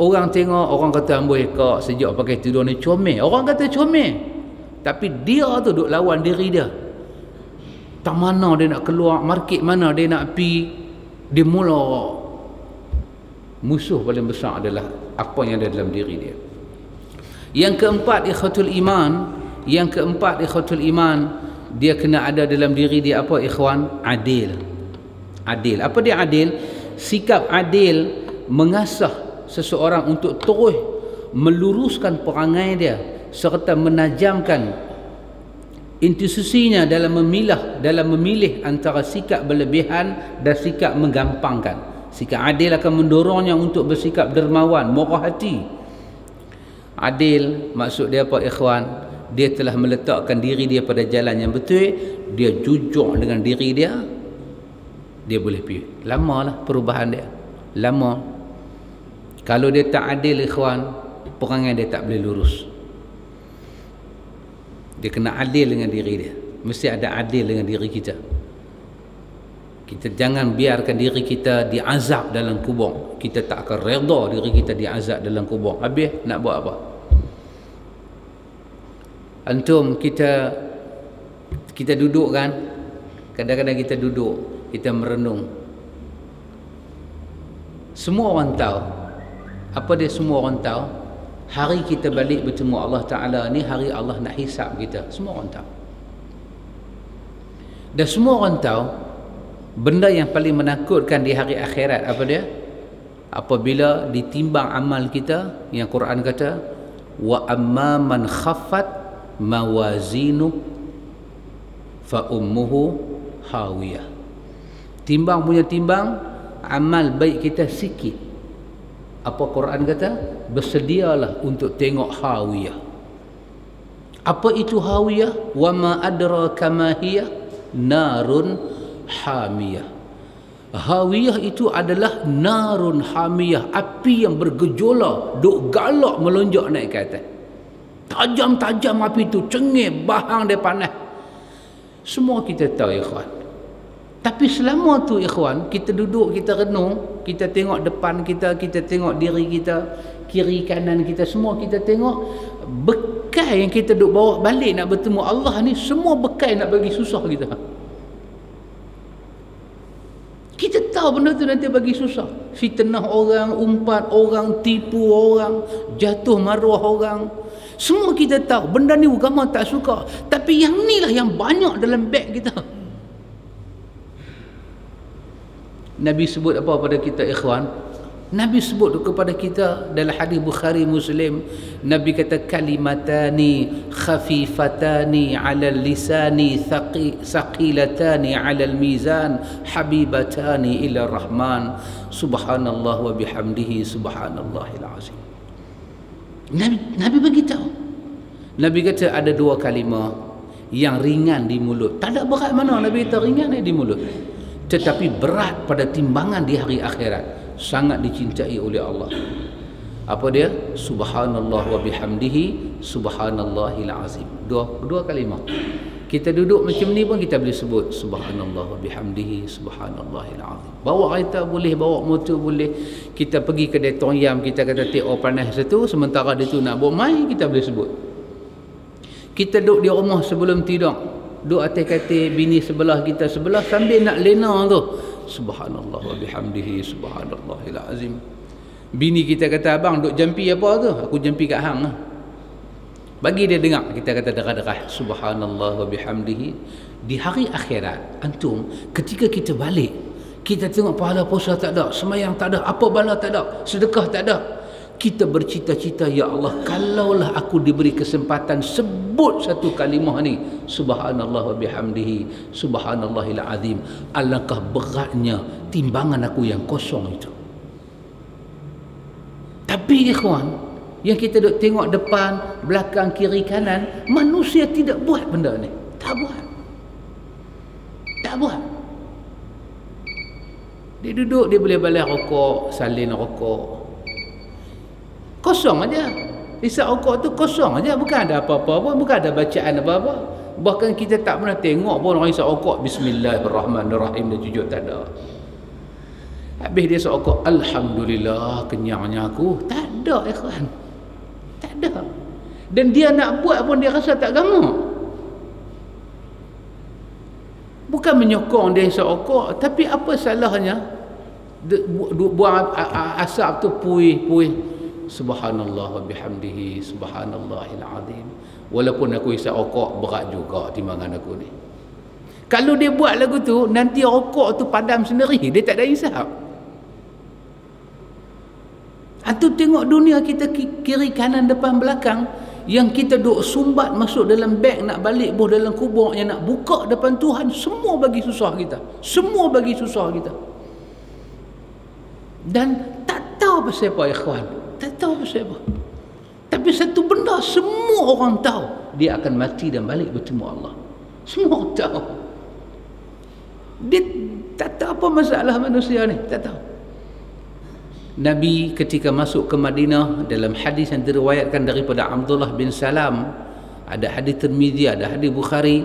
orang tengok, orang kata amboi kak sejak pakai tudung ni comel. Orang kata comel. Tapi dia tu duk lawan diri dia. Tak mana dia nak keluar, market mana dia nak pergi, dia mula. Musuh paling besar adalah apa yang ada dalam diri dia. Yang keempat ikhwatul iman, dia kena ada dalam diri dia apa ikhwan? Adil. Apa dia adil? Sikap adil mengasah seseorang untuk terus meluruskan perangai dia serta menajamkan intuisinya dalam memilih antara sikap berlebihan dan sikap menggampangkan. Sikap adil akan mendorongnya untuk bersikap dermawan, murah hati. Adil maksud dia apa ikhwan? Dia telah meletakkan diri dia pada jalan yang betul, dia jujur dengan diri dia, dia boleh pergi. Lama lah perubahan dia, lama. Kalau dia tak adil ikhwan, perangai dia tak boleh lurus. Dia kena adil dengan diri dia. Mesti ada adil dengan diri kita. Kita jangan biarkan diri kita diazab dalam kubur. Kita tak akan redha diri kita diazab dalam kubur. Habis nak buat apa? Antum kita duduk kan? Kadang-kadang kita duduk, kita merenung. Semua orang tahu. Apa dia semua orang tahu? Hari kita balik bertemu Allah Ta'ala ni hari Allah nak hisap kita. Semua orang tahu. Dan semua orang tahu benda yang paling menakutkan di hari akhirat apa dia? Apabila ditimbang amal kita, yang Quran kata, wa amma man khaffat mawazinu fa ummuhu hawiyah. Timbang punya timbang, amal baik kita sikit. Apa Quran kata? Bersedialah untuk tengok hawiyah. Apa itu hawiyah? Wa ma adraka ma hiya narun hamiyah. Hawiyah itu adalah narun hamiyah, api yang bergejolak, duk galak melonjak naik ke atas. Tajam-tajam api itu, cengih, bahang dia panas. Semua kita tahu ikhwan. Tapi selama tu ikhwan, kita duduk, kita renung, kita tengok depan kita, kita tengok diri kita, kiri kanan kita, semua kita tengok, bekal yang kita duk bawa balik nak bertemu Allah ni, semua bekal nak bagi susah kita. Kita tahu benda tu nanti bagi susah. Fitnah orang, umpat orang, tipu orang, jatuh maruah orang. Semua kita tahu. Benda ni agama tak suka. Tapi yang ni lah yang banyak dalam beg kita. Nabi sebut apa pada kita ikhwan? Nabi sebut kepada kita dalam hadis Bukhari Muslim, Nabi kata kalimatani khafifatani 'ala lisani thaqilatani 'ala al-mizan habibatani ila rahman subhanallah wa bihamdihi subhanallahil azim. Nabi beritahu. Nabi kata ada dua kalimah yang ringan di mulut. Tak ada berat mana Nabi kata ringan di mulut, tetapi berat pada timbangan di hari akhirat. Sangat dicintai oleh Allah. Apa dia? Subhanallah wa bihamdihi subhanallahil azim. Dua kalimah. Kita duduk macam ni pun kita boleh sebut subhanallah wa bihamdihi subhanallahil azim. Bawa kereta boleh, bawa motor boleh. Kita pergi kedai Tom Yam, kita kata tengok panas satu, sementara dia tu nak bawa mai, kita boleh sebut. Kita duduk di rumah sebelum tidur, duduk atas katil bini sebelah kita sebelah sambil nak lena tu, subhanallah wa bihamdihi subhanallahil azim. Bini kita kata, abang duk jampi apa tu? Aku jampi kat hang lah. Bagi dia dengar, kita kata derah-derah subhanallah wa bihamdihi. Di hari akhirat antum, ketika kita balik, kita tengok pahala puasa tak ada, sembahyang tak ada, apa bala tak ada, sedekah tak ada, kita bercita-cita, ya Allah, kalaulah aku diberi kesempatan sebut satu kalimah ni, subhanallah wa bihamdihi subhanallahil azim, alangkah beratnya timbangan aku yang kosong itu. Tapi ikhwan, yang kita duk tengok depan, belakang, kiri, kanan, manusia tidak buat benda ni. Tak buat. Tak buat. Dia duduk, dia boleh balas rokok, salin rokok. Kosong aja. Isap rokok tu kosong aja, bukan ada apa-apa pun, bukan ada bacaan apa-apa. Bahkan kita tak pernah tengok pun orang isap rokok bismillahirrahmanirrahim, dia jujur tak ada. Habis dia isap rokok, alhamdulillah kenyangnya aku. Tak ada ikhwan. Tak ada. Dan dia nak buat pun dia rasa tak gamuk. Bukan menyokong dia isap rokok, tapi apa salahnya buang asap tu puih-puih, subhanallah wa bihamdihi subhanallahil azim. Walaupun aku isap rokok berat juga timbangan aku ni. Kalau dia buat lagu tu, nanti rokok tu padam sendiri, dia tak ada hisap. Antum tengok dunia kita, kiri kanan depan belakang, yang kita duk sumbat masuk dalam beg nak balik boh dalam kubur, yang nak buka depan Tuhan, semua bagi susah kita. Semua bagi susah kita. Dan tak tahu pasal apa ikhwan. Tak tahu pasal apa. Tapi satu benda semua orang tahu, dia akan mati dan balik bertemu Allah. Semua orang tahu. Dia tak tahu apa masalah manusia ni, tak tahu. Nabi ketika masuk ke Madinah, dalam hadis yang diriwayatkan daripada Abdullah bin Salam, ada hadis Tirmizi, ada hadis Bukhari,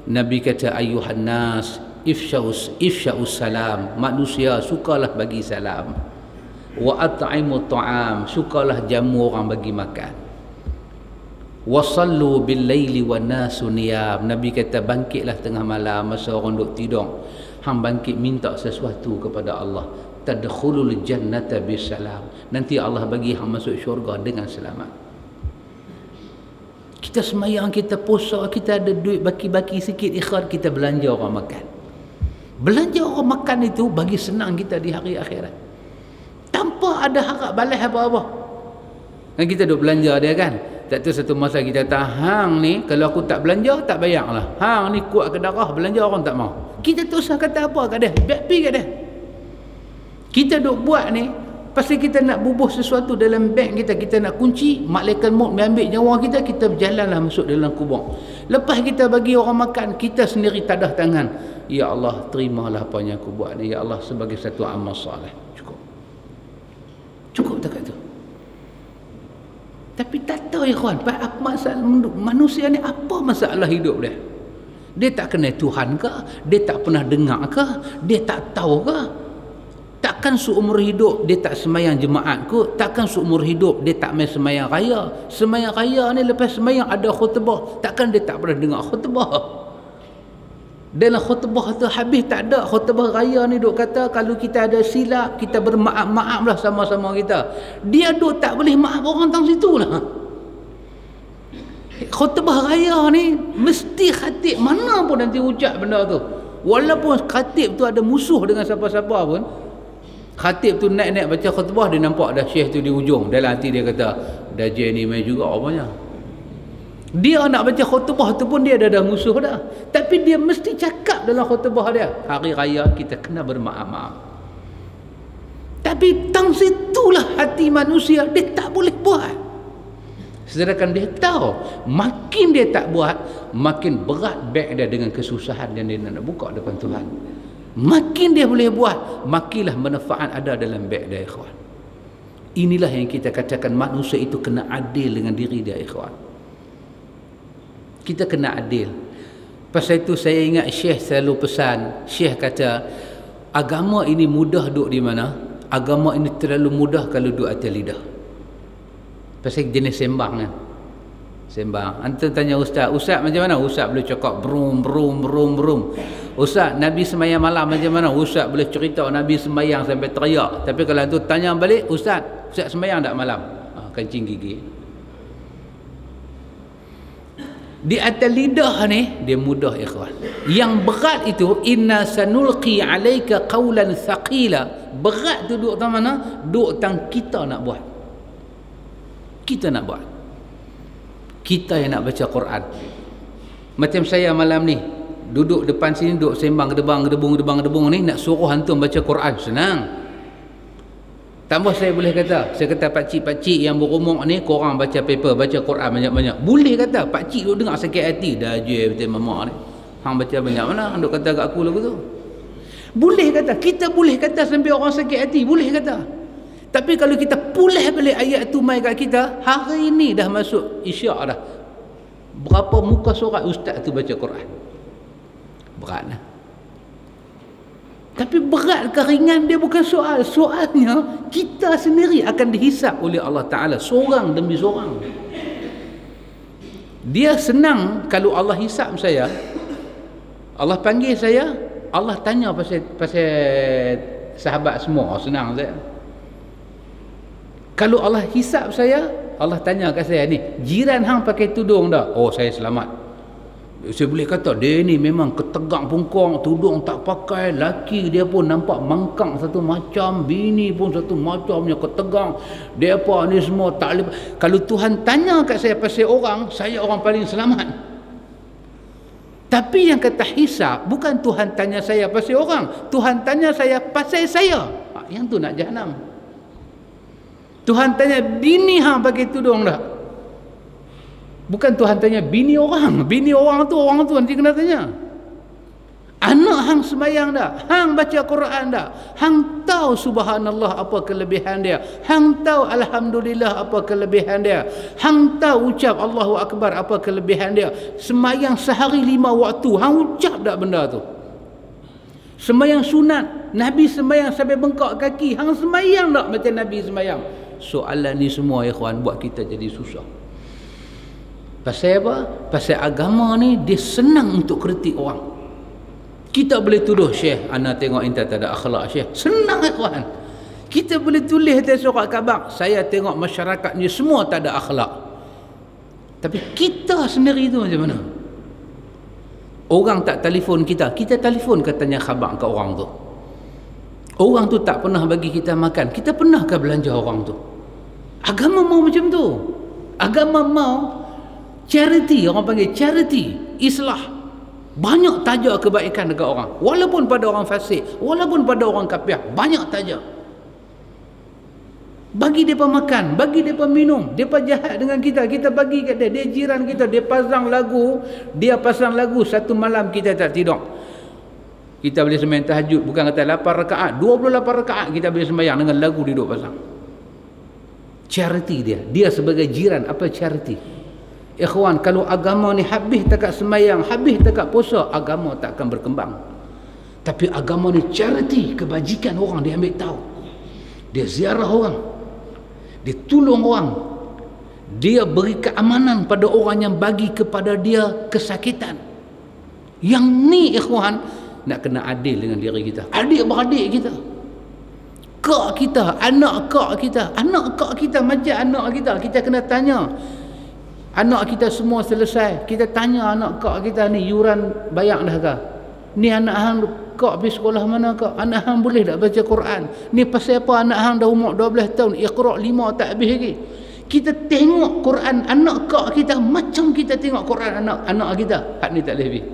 Nabi kata, ayuhan nas ifsha'us salam, manusia sukalah bagi salam, wa at'imut ta'am, sukalah jamu orang bagi makan, wa sallu bil laili wan nasu niyam, Nabi kata bangkitlah tengah malam masa orang duk tidur, hang bangkit minta sesuatu kepada Allah, tadkhulul jannata bisalam, nanti Allah bagi hang masuk syurga dengan selamat. Kita semayang, kita puasa, kita ada duit baki-baki sikit ikhwan, kita belanja orang makan. Belanja orang makan itu bagi senang kita di hari akhirat, tanpa ada harap balas apa-apa. Kan kita duk belanja dia kan, tak tahu satu masa kita kata, hang ni kalau aku tak belanja tak bayar lah, hang ni kuat ke darah, belanja orang tak mau. Kita tak usah kata apa kat dia, biar pergi kat dia. Kita duk buat ni pasal kita nak bubuh sesuatu dalam beg kita, kita nak kunci, malaikat maut ambil nyawa kita, kita berjalanlah masuk dalam kubur. Lepas kita bagi orang makan, kita sendiri tadah tangan, ya Allah terimalah apa yang aku buat ni, ya Allah, sebagai satu amal soleh. Cukup tak tu. Tapi tak tahu ikhwan, masalah manusia ni apa masalah hidup dia? Dia tak kenal Tuhan ke? Dia tak pernah dengar ke? Dia tak tahu ke? Takkan seumur hidup dia tak semayang jemaat kot? Takkan seumur hidup dia tak main semayang raya? Semayang raya ni lepas semayang ada khutbah, takkan dia tak pernah dengar khutbah? Dalam khutbah tu habis tak ada khutbah raya ni duk kata kalau kita ada silap, kita bermaaf-maaflah sama-sama kita. Dia duk tak boleh maaf orang tang situ lah. Khutbah raya ni mesti khatib mana pun nanti ucap benda tu. Walaupun khatib tu ada musuh dengan siapa-siapa pun, Khatib tu naik-naik baca khutbah, dia nampak dah syekh tu di ujung. Dalam hati dia kata, Dajjal ni main juga rupanya. Dia nak baca khutbah tu pun dia dah musuh dah. Tapi dia mesti cakap dalam khutbah dia, hari raya kita kena bermaaf-maaf. Tapi tang situlah hati manusia, dia tak boleh buat. Sedangkan dia tahu, makin dia tak buat, makin berat beg dia dengan kesusahan yang dia nak buka depan Tuhan. Makin dia boleh buat, makinlah manfaat ada dalam beg dia, ikhwan. Inilah yang kita katakan manusia itu kena adil dengan diri dia, ikhwan. Kita kena adil. Pasal itu saya ingat Syekh selalu pesan, Syekh kata, agama ini mudah duduk di mana? Agama ini terlalu mudah kalau duduk atas lidah. Pasal jenis sembang kan. Sembang. Antum tanya ustaz, ustaz macam mana? Ustaz boleh cakap brum brum brum brum. Ustaz, Nabi sembahyang malam macam mana? Ustaz boleh cerita Nabi sembahyang sampai teriak. Tapi kalau antum tanya balik, ustaz sembahyang tak malam? Kencing gigi. Di atas lidah ni dia mudah, ikhwan. Yang berat itu, inna sanulqi alayka qawlan thaqila. Berat tu duduk tang mana? Duduk tang kita nak buat. Kita nak buat. Kita yang nak baca Quran. Macam saya malam ni duduk depan sini, duduk sembang gedebung ni, nak suruh antum baca Quran senang. Tambah saya boleh kata, saya kata pakcik-pakcik yang berumur ni, korang baca paper, baca Quran banyak-banyak. Boleh kata, pakcik duk dengar sakit hati, dah je betul mamak ni. Hang baca banyak mana, hang duk kata kat aku lagu tu. Boleh kata, kita boleh kata sampai orang sakit hati, boleh kata. Tapi kalau kita pulih balik ayat tu mai kat kita, hari ni dah masuk isyak dah. Berapa muka surat ustaz tu baca Quran? Berat lah. Tapi berat ke ringan dia bukan soal. Soalnya kita sendiri akan dihisap oleh Allah Ta'ala seorang demi seorang. Dia senang kalau Allah hisap saya, Allah panggil saya, Allah tanya pasal sahabat semua, senang saya. Kalau Allah hisap saya, Allah tanya kat saya ni, jiran hang pakai tudung dah? Oh, saya selamat. Saya boleh kata dia ni memang ketegang pungkong, tudung tak pakai, laki dia pun nampak mangkang satu macam, bini pun satu macamnya ketegang, depa ni semua tak boleh. Kalau Tuhan tanya kat saya pasal orang, saya orang paling selamat. Tapi yang kata hisab, bukan Tuhan tanya saya pasal orang, Tuhan tanya saya pasal saya. Yang tu nak jahanam. Tuhan tanya bini hang pakai tudung dah? Bukan Tuhan tanya bini orang. Bini orang tu nanti kena tanya. Anak hang sembahyang dah? Hang baca Quran dah? Hang tahu subhanallah apa kelebihan dia? Hang tahu alhamdulillah apa kelebihan dia? Hang tahu ucap Allahu Akbar apa kelebihan dia? Sembahyang sehari 5 waktu, hang ucap tak benda tu? Sembahyang sunat, Nabi sembahyang sampai bengkak kaki, hang sembahyang tak macam Nabi sembahyang? Soalan ni semua, ikhwan, buat kita jadi susah. Pasal apa? Pasal agama ni dia senang untuk kritik orang. Kita boleh tuduh Syekh, ana tengok inta tak ada akhlak Syekh. Senang, ikhwan. Kita boleh tulis atas surat khabar, saya tengok masyarakat ni semua tak ada akhlak. Tapi kita sendiri tu macam mana? Orang tak telefon kita, kita telefon katanya khabar ke orang tu. Orang tu tak pernah bagi kita makan, kita pernah ke belanja orang tu? Agama mau macam tu. Agama mau charity, orang panggil charity, islah. Banyak taja kebaikan dekat orang, walaupun pada orang fasik, walaupun pada orang kafir, banyak taja. Bagi mereka makan, bagi mereka minum. Mereka jahat dengan kita, kita bagi kat dia. Dia jiran kita, dia pasang lagu satu malam kita tak tidur. Kita boleh sembahyang tahajud, bukan kata 8 rakaat, 28 rakaat kita boleh sembahyang dengan lagu dia duduk pasang. Charity dia sebagai jiran. Apa charity? Ikhwan, kalau agama ni habis takat sembahyang, habis takat puasa, agama tak akan berkembang. Tapi agama ni charity, kebajikan orang dia ambil tahu. Dia ziarah orang, dia tolong orang, dia beri keamanan pada orang yang bagi kepada dia kesakitan. Yang ni, ikhwan, nak kena adil dengan diri kita, adik-beradik kita, kak kita, anak kak kita, macam anak kita. Kita kena tanya anak kita semua selesai, kita tanya anak kak kita ni, yuran bayar dah ke? Ni anak hang kau pergi sekolah mana kau? Anak hang boleh tak baca Quran? Ni pasal apa anak hang dah umur 12 tahun, Iqra 5 tak habis lagi. Kita tengok Quran anak kau kita macam kita tengok Quran anak kita. Hak ni tak boleh habis.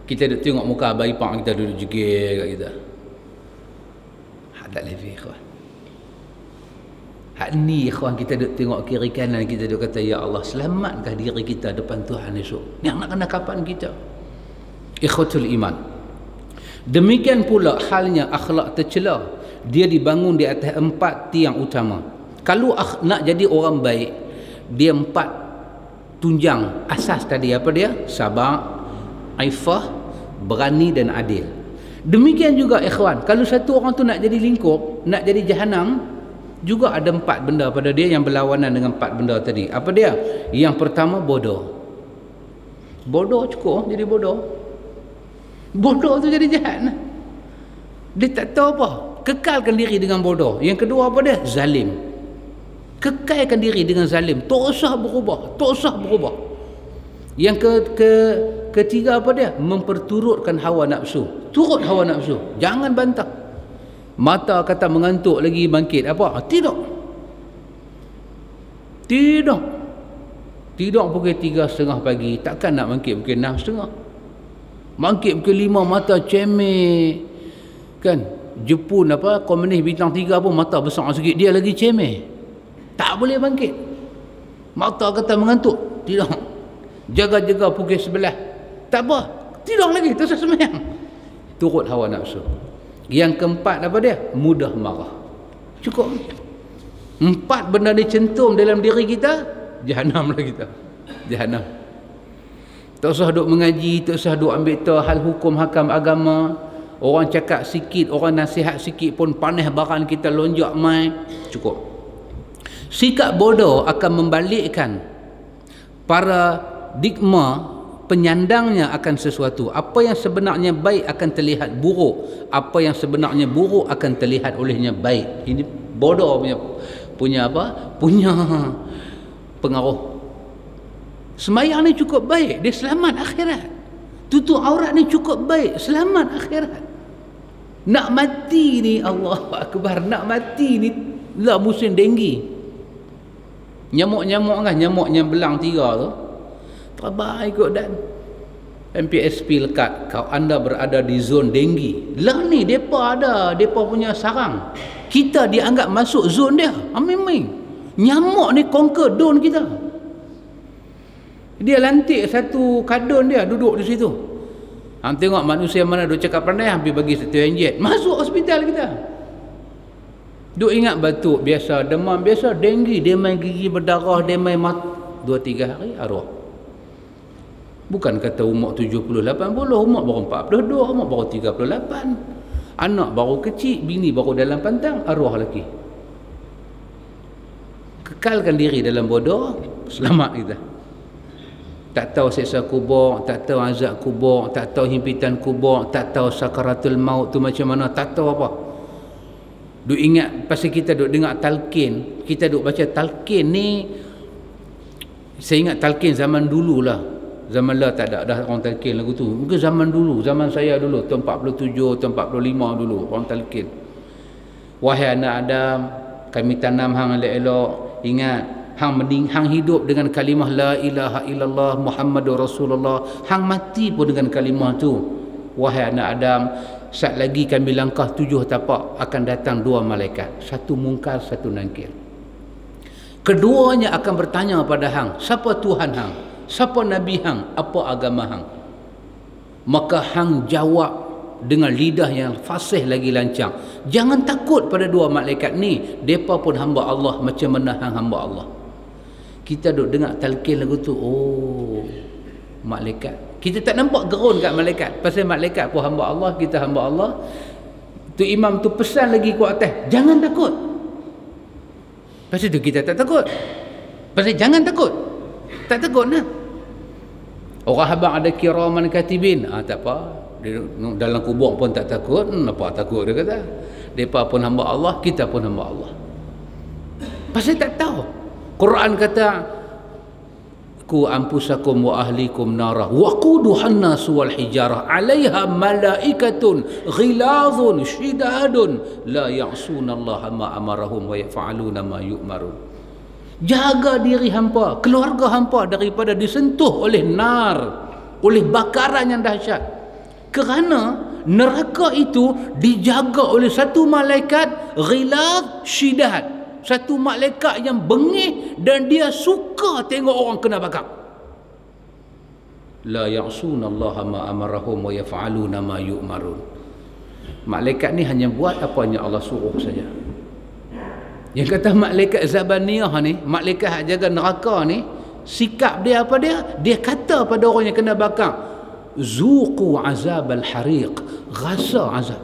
Kita duk tengok muka abang ipar kita duduk jegir kat kita. Hak tak boleh habis, ikhwan. Hak ni ikhwan, kita duk tengok kiri kanan, kita duk kata ya Allah, selamatkah diri kita depan Tuhan esok? Ni nak kena kapan kita? Ikhwatul iman. Demikian pula halnya akhlak tercela. Dia dibangun di atas 4 tiang utama. Kalau nak jadi orang baik, dia 4 tunjang asas tadi. Apa dia? Sabar, aifah, berani dan adil. Demikian juga ikhwan, kalau satu orang tu nak jadi lingkup, nak jadi jahanam, juga ada 4 benda pada dia yang berlawanan dengan 4 benda tadi. Apa dia? Yang pertama, bodoh. Bodoh cukup jadi bodoh. Bodoh tu jadi jahat. Dia tak tahu apa. Kekalkan diri dengan bodoh. Yang kedua apa dia? Zalim. Kekalkan diri dengan zalim. Tak usah berubah. Tak usah berubah. Yang ketiga apa dia? Memperturutkan hawa nafsu. Turut hawa nafsu. Jangan bantah. Mata kata mengantuk lagi bangkit. Apa? Tidak. Tidak. Tidak pukul 3.30 pagi. Takkan nak bangkit pukul 6.30. Bangkit pukul 5 mata cemeh. Kan? Jepun apa? Komunis bintang 3 pun mata besar sikit. Dia lagi cemeh. Tak boleh bangkit. Mata kata mengantuk. Tidak. Jaga-jaga pukul 11. Tak apa. Tidak lagi. Terus sembahyang. Turut hawa nafsu. Yang keempat apa dia? Mudah marah. Cukup. 4 benda ni centum dalam diri kita, jahanam lah kita. Jahanam. Tak usah duk mengaji, tak usah duk ambil tahu hal hukum hakam agama. Orang cakap sikit, orang nasihat sikit pun panas barang kita lonjak mai. Cukup. Sikap bodoh akan membalikkan paradigma penyandangnya akan sesuatu. Apa yang sebenarnya baik akan terlihat buruk. Apa yang sebenarnya buruk akan terlihat olehnya baik. Ini bodoh punya apa? Punya pengaruh. Sembahyang ni cukup baik, dia selamat akhirat. Tutup aurat ni cukup baik, selamat akhirat. Nak mati ni, Allahu Akbar, nak mati ni lah musim denggi. Nyamuk-nyamuk kan, nyamuk yang belang 3 tu. Terbaik ikut dan MPSP lekat, kau anda berada di zon denggi. Lah ni depa ada, depa punya sarang. Kita dianggap masuk zon dia. Amin. Nyamuk ni conquer don kita. Dia lantik satu kadun dia duduk di situ. Hang tengok manusia mana duk cakap pandai, hampir bagi satu ringgit. Masuk hospital kita. Duk ingat batuk biasa, demam biasa, denggi, demam gigi berdarah, demam mat 2-3 hari arwah. Bukan kata umur 70, 80, umur baru 42, umur baru 38. Anak baru kecil, bini baru dalam pantang, arwah lagi. Kekalkan diri dalam bodoh, selamat kita. Tak tahu siksa kubur, tak tahu azab kubur, tak tahu himpitan kubur, tak tahu sakaratul maut tu macam mana, tak tahu apa. Duk ingat pasal kita duk dengar talqin, kita duk baca talqin ni. Saya ingat talqin zaman dulu lah. Zaman lah tak ada dah orang talqin lagu tu. Mungkin zaman dulu, zaman saya dulu, tahun 47, tahun 45 dulu orang talqin. Wahai anak Adam, kami tanam hang elok-elok, ingat hang hidup dengan kalimah la ilaha illallah Muhammadur Rasulullah, hang mati pun dengan kalimah tu. Wahai anak Adam, sat lagi kami langkah 7 tapak akan datang 2 malaikat, satu mungkar, satu nangkir. Keduanya akan bertanya pada hang, siapa Tuhan hang, siapa Nabi hang, apa agama hang. Maka hang jawab dengan lidah yang fasih lagi lancang, jangan takut pada 2 malaikat ni, depa pun hamba Allah macam mana hang hamba Allah. Kita duk dengar talqin lagu tu, oh malaikat. Kita tak nampak gerun kat malaikat, pasal malaikat pun hamba Allah, kita hamba Allah. Tu imam tu pesan lagi ku atas, jangan takut. Pasal tu kita tak takut. Pasal jangan takut. Tak takut nah. Orang habang ada kiraman katibin, tak apa. Dia, dalam kubur pun tak takut. Apa takut dia kata. Depa pun hamba Allah, kita pun hamba Allah. Pasal tak tahu. Quran kata ku anfusakum wa ahlikum nara waquduhan nas wal hijarah 'alaiha malaikatun ghilazun shidadun la ya'sunallaha ma amarahum wa yaf'aluna ma yu'marun. Jaga diri hampa, keluarga hampa daripada disentuh oleh nar, oleh bakaran yang dahsyat. Kerana neraka itu dijaga oleh satu malaikat ghilaz shidad, satu malaikat yang bengih dan dia suka tengok orang kena bakar. La ya'sunallaha ma amarahum wa yaf'aluna ma yu'marun. Malaikat ni hanya buat apa yang Allah suruh saja. Yang kata malaikat Zabaniyah ni, malaikat jaga neraka ni, sikap dia apa dia? Dia kata pada orang yang kena bakar, zuqu azab al-hariq, rasa azab.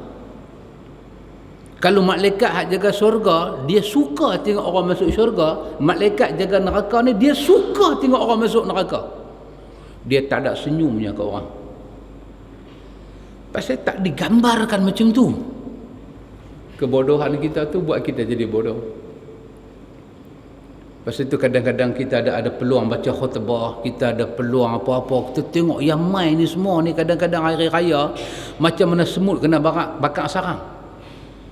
Kalau malaikat hak jaga syurga, dia suka tengok orang masuk syurga. Malaikat jaga neraka ni, dia suka tengok orang masuk neraka. Dia tak ada senyumnya ke orang. Pasal tak digambarkan macam tu. Kebodohan kita tu buat kita jadi bodoh. Pasal tu kadang-kadang kita ada peluang baca khutbah, kita ada peluang apa-apa, kita tengok yang main ni semua ni kadang-kadang hari raya macam mana semut kena bakar sarang.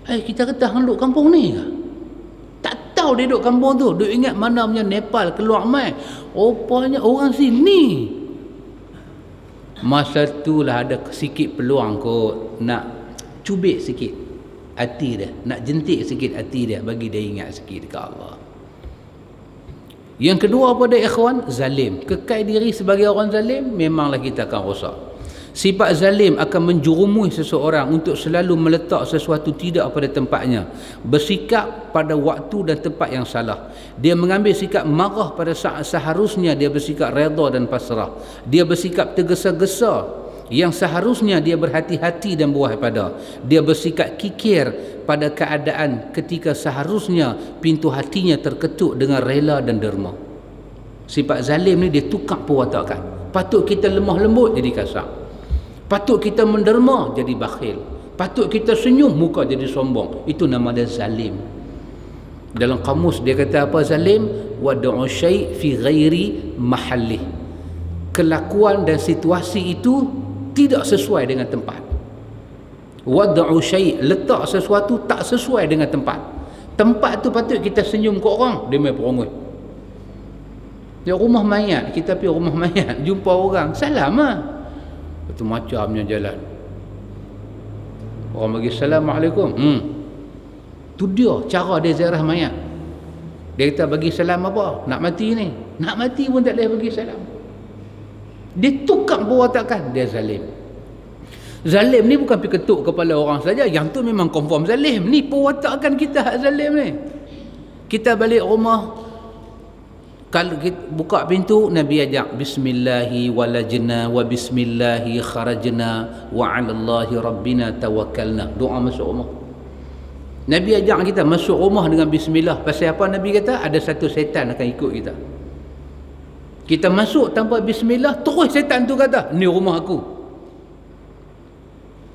Kita kata hang duduk kampung ni ke? Tak tahu dia duduk kampung tu. Duk ingat mana punya Nepal keluar mai. Rupanya orang sini. Masa tu lah ada sikit peluang kot nak cubit sikit hati dia, nak jentik sikit hati dia, bagi dia ingat sikit dekat Allah. Yang kedua pada ikhwan, zalim. Kekal diri sebagai orang zalim, memanglah kita akan rosak. Sifat zalim akan menjerumui seseorang untuk selalu meletak sesuatu tidak pada tempatnya, bersikap pada waktu dan tempat yang salah. Dia mengambil sikap marah pada saat seharusnya dia bersikap redha dan pasrah. Dia bersikap tergesa-gesa yang seharusnya dia berhati-hati dan berwaspada. Dia bersikap kikir pada keadaan ketika seharusnya pintu hatinya terketuk dengan rela dan derma. Sifat zalim ni dia tukar perwatakan. Patut kita lemah lembut jadi kasar. Patut kita menderma jadi bakhil. Patut kita senyum, muka jadi sombong. Itu nama dia zalim. Dalam kamus dia kata apa zalim? Wad'u syai' fi ghairi mahallih. Kelakuan dan situasi itu tidak sesuai dengan tempat. Wad'u syai', letak sesuatu tak sesuai dengan tempat. Tempat tu patut kita senyum ke orang, dia main perongoi. Dia rumah mayat, kita pergi rumah mayat, jumpa orang, salam lah. Itu macamnya jalan. Orang bagi Assalamualaikum. Tu dia cara dia ziarah mayat. Dia kata bagi salam apa? Nak mati ni. Nak mati pun tak boleh bagi salam. Dia tukar perwatakan, dia zalim. Zalim ni bukan pergi ketuk kepala orang saja, yang tu memang confirm zalim. Ni perwatakan kita hak zalim ni. Kita balik rumah, kalau kita buka pintu, Nabi ajak bismillahi walajna wa bismillahi kharajna wa 'alallahi rabbina tawakkalna. Doa masuk rumah. Nabi ajak kita masuk rumah dengan bismillah. Pasal apa Nabi kata? Ada satu setan akan ikut kita. Kita masuk tanpa bismillah, terus setan tu kata, ni rumah aku.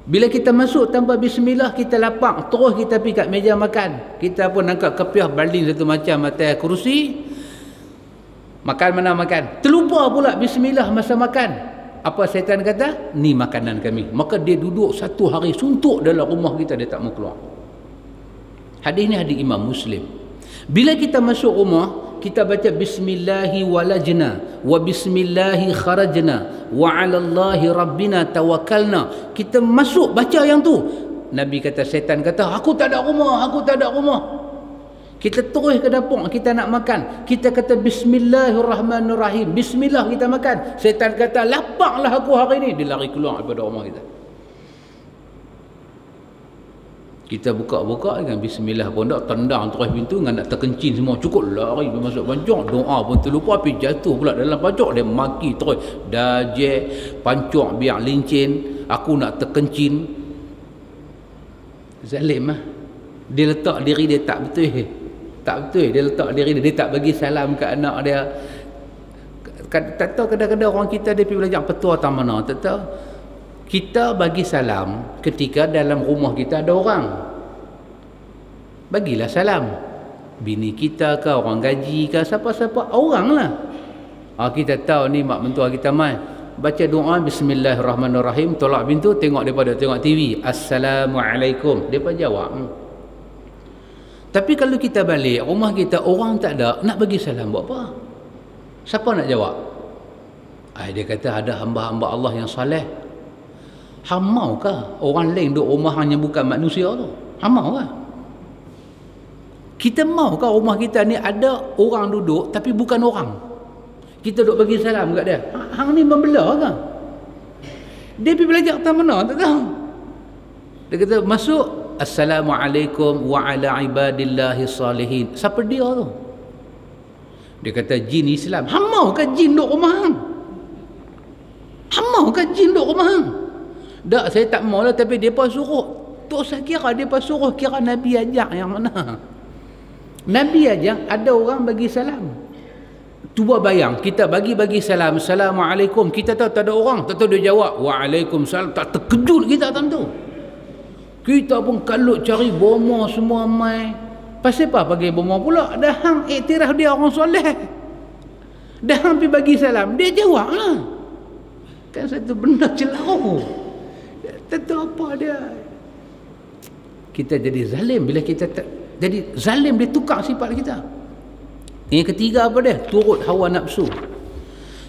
Bila kita masuk tanpa bismillah, kita lapang, terus kita pergi kat meja makan. Kita pun angkat kepiah baling satu macam atas kerusi. Makan mana makan. Terlupa pula bismillah masa makan. Apa setan kata? Ni makanan kami. Maka dia duduk satu hari suntuk dalam rumah kita, dia tak mau keluar. Hadis ni hadis Imam Muslim. Bila kita masuk rumah, kita baca bismillahi walajna wa bismillahi kharajna wa 'alallahi rabbina tawakkalna. Kita masuk baca yang tu. Nabi kata, setan kata, aku tak ada rumah, aku tak ada rumah. Kita terus ke dapur, kita nak makan, kita kata bismillahirrahmanirrahim, bismillah kita makan. Setan kata, lapaklah aku hari ni. Dia lari keluar daripada rumah kita. Kita buka-buka dengan bismillah pun tak, tendang terus pintu dengan nak terkencin semua, cukup lari masuk pancuk. Doa pun terlupa, pergi jatuh pula dalam pancuk. Dia maki terus, dajek pancuk biar lincin, aku nak terkencin. Zalim lah. Dia letak diri dia tak betul. Tak betul. Dia letak diri dia tak bagi salam ke anak dia. Tak tahu kadang-kadang orang kita dia pergi belajar petua tak mana. Tak tahu. Kita bagi salam ketika dalam rumah kita ada orang. Bagilah salam. Bini kita ke, orang gaji ke, siapa-siapa, orang lah. Kita tahu ni mak mentua kita mai baca doa bismillahirrahmanirrahim, tolak pintu, tengok daripada tengok TV, assalamualaikum, depa jawab. Tapi kalau kita balik rumah kita, orang tak ada, nak bagi salam buat apa? Siapa nak jawab? Dia kata ada hamba-hamba Allah yang soleh. Hang maukah orang lain duduk rumah hanya bukan manusia tu? Hang maukah? Kita maukah rumah kita ni ada orang duduk tapi bukan orang? Kita duduk bagi salam kat dia. Hang ni membelah ke? Dia pergi belajar tak mana? Tak tahu. Dia kata masuk, assalamualaikum wa ala ibadillahi salihin. Siapa dia tu? Dia kata jin Islam. Hang maukah jin duduk rumah hang? Hang maukah jin duduk rumah hang? Tak, saya tak mau lah, tapi mereka suruh. Tak usah kira, mereka suruh kira Nabi ajak yang mana. Nabi ajak ada orang bagi salam. Cuba bayang, kita bagi salam, assalamualaikum, kita tahu tak ada orang, tak tahu dia jawab waalaikumsalam, tak terkejut kita tentu. Kita pun kalut cari bomo semua mai. Pasal apa bagi bomo pula? Dah hang iktiraf dia orang soleh. Dah hang pergi bagi salam, dia jawab lah. Kan satu benda celau. Tak tahu apa dia. Kita jadi zalim bila kita jadi zalim, dia tukar sifat kita. Yang ketiga apa dia? Turut hawa nafsu.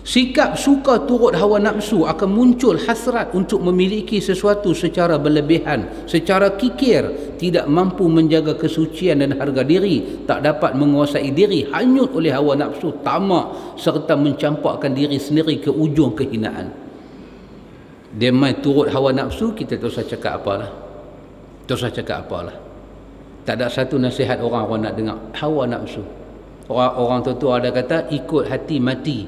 Sikap suka turut hawa nafsu akan muncul hasrat untuk memiliki sesuatu secara berlebihan, secara kikir, tidak mampu menjaga kesucian dan harga diri, tak dapat menguasai diri, hanyut oleh hawa nafsu, tamak serta mencampakkan diri sendiri ke ujung kehinaan. Dia mai turut hawa nafsu, kita tak usah cakap apalah. Tak usah cakap apalah. Tak ada satu nasihat orang nak dengar. Hawa nafsu. Orang tua-tua ada kata ikut hati mati,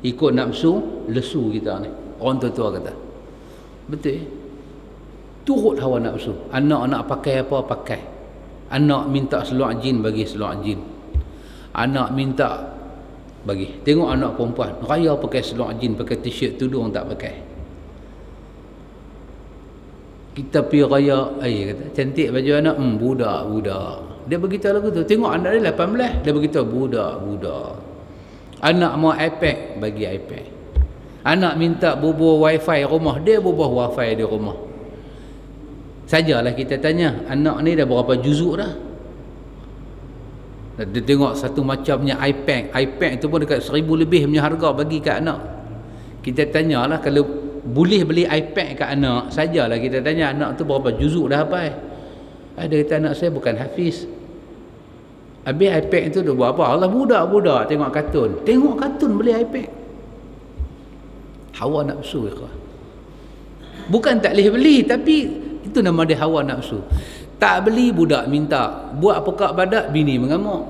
ikut nafsu lesu kita ni. Orang tua-tua kata. Betul. Turut hawa nafsu. Anak-anak pakai apa pakai. Anak minta seluar jin, bagi seluar jin. Anak minta bagi. Tengok anak perempuan raya pakai seluar jin, pakai t-shirt, tudung tak pakai. Kita pergi raya, kata cantik baju anak, budak. Dia beritahu lagu tu. Tengok anak dia 18, dia beritahu budak. Anak mau iPad, bagi iPad. Anak minta bubuh wifi rumah, dia bubuh wifi di rumah. Sajalah kita tanya, anak ni dah berapa juzuk dah? Dia tengok satu macamnya iPad tu pun dekat 1000 lebih punya harga bagi kat anak. Kita tanyalah, kalau boleh beli iPad kat anak, sajalah kita tanya anak tu berapa juzuk dah hafal. Ada kata anak saya bukan hafiz. Habis iPad tu dia buat apa? Allah, budak tengok kartun beli iPad. Hawa nafsu ikhwah. Bukan tak boleh beli, tapi itu nama dia hawa nafsu. Tak beli, budak minta. Buat pekak badak, bini mengamuk.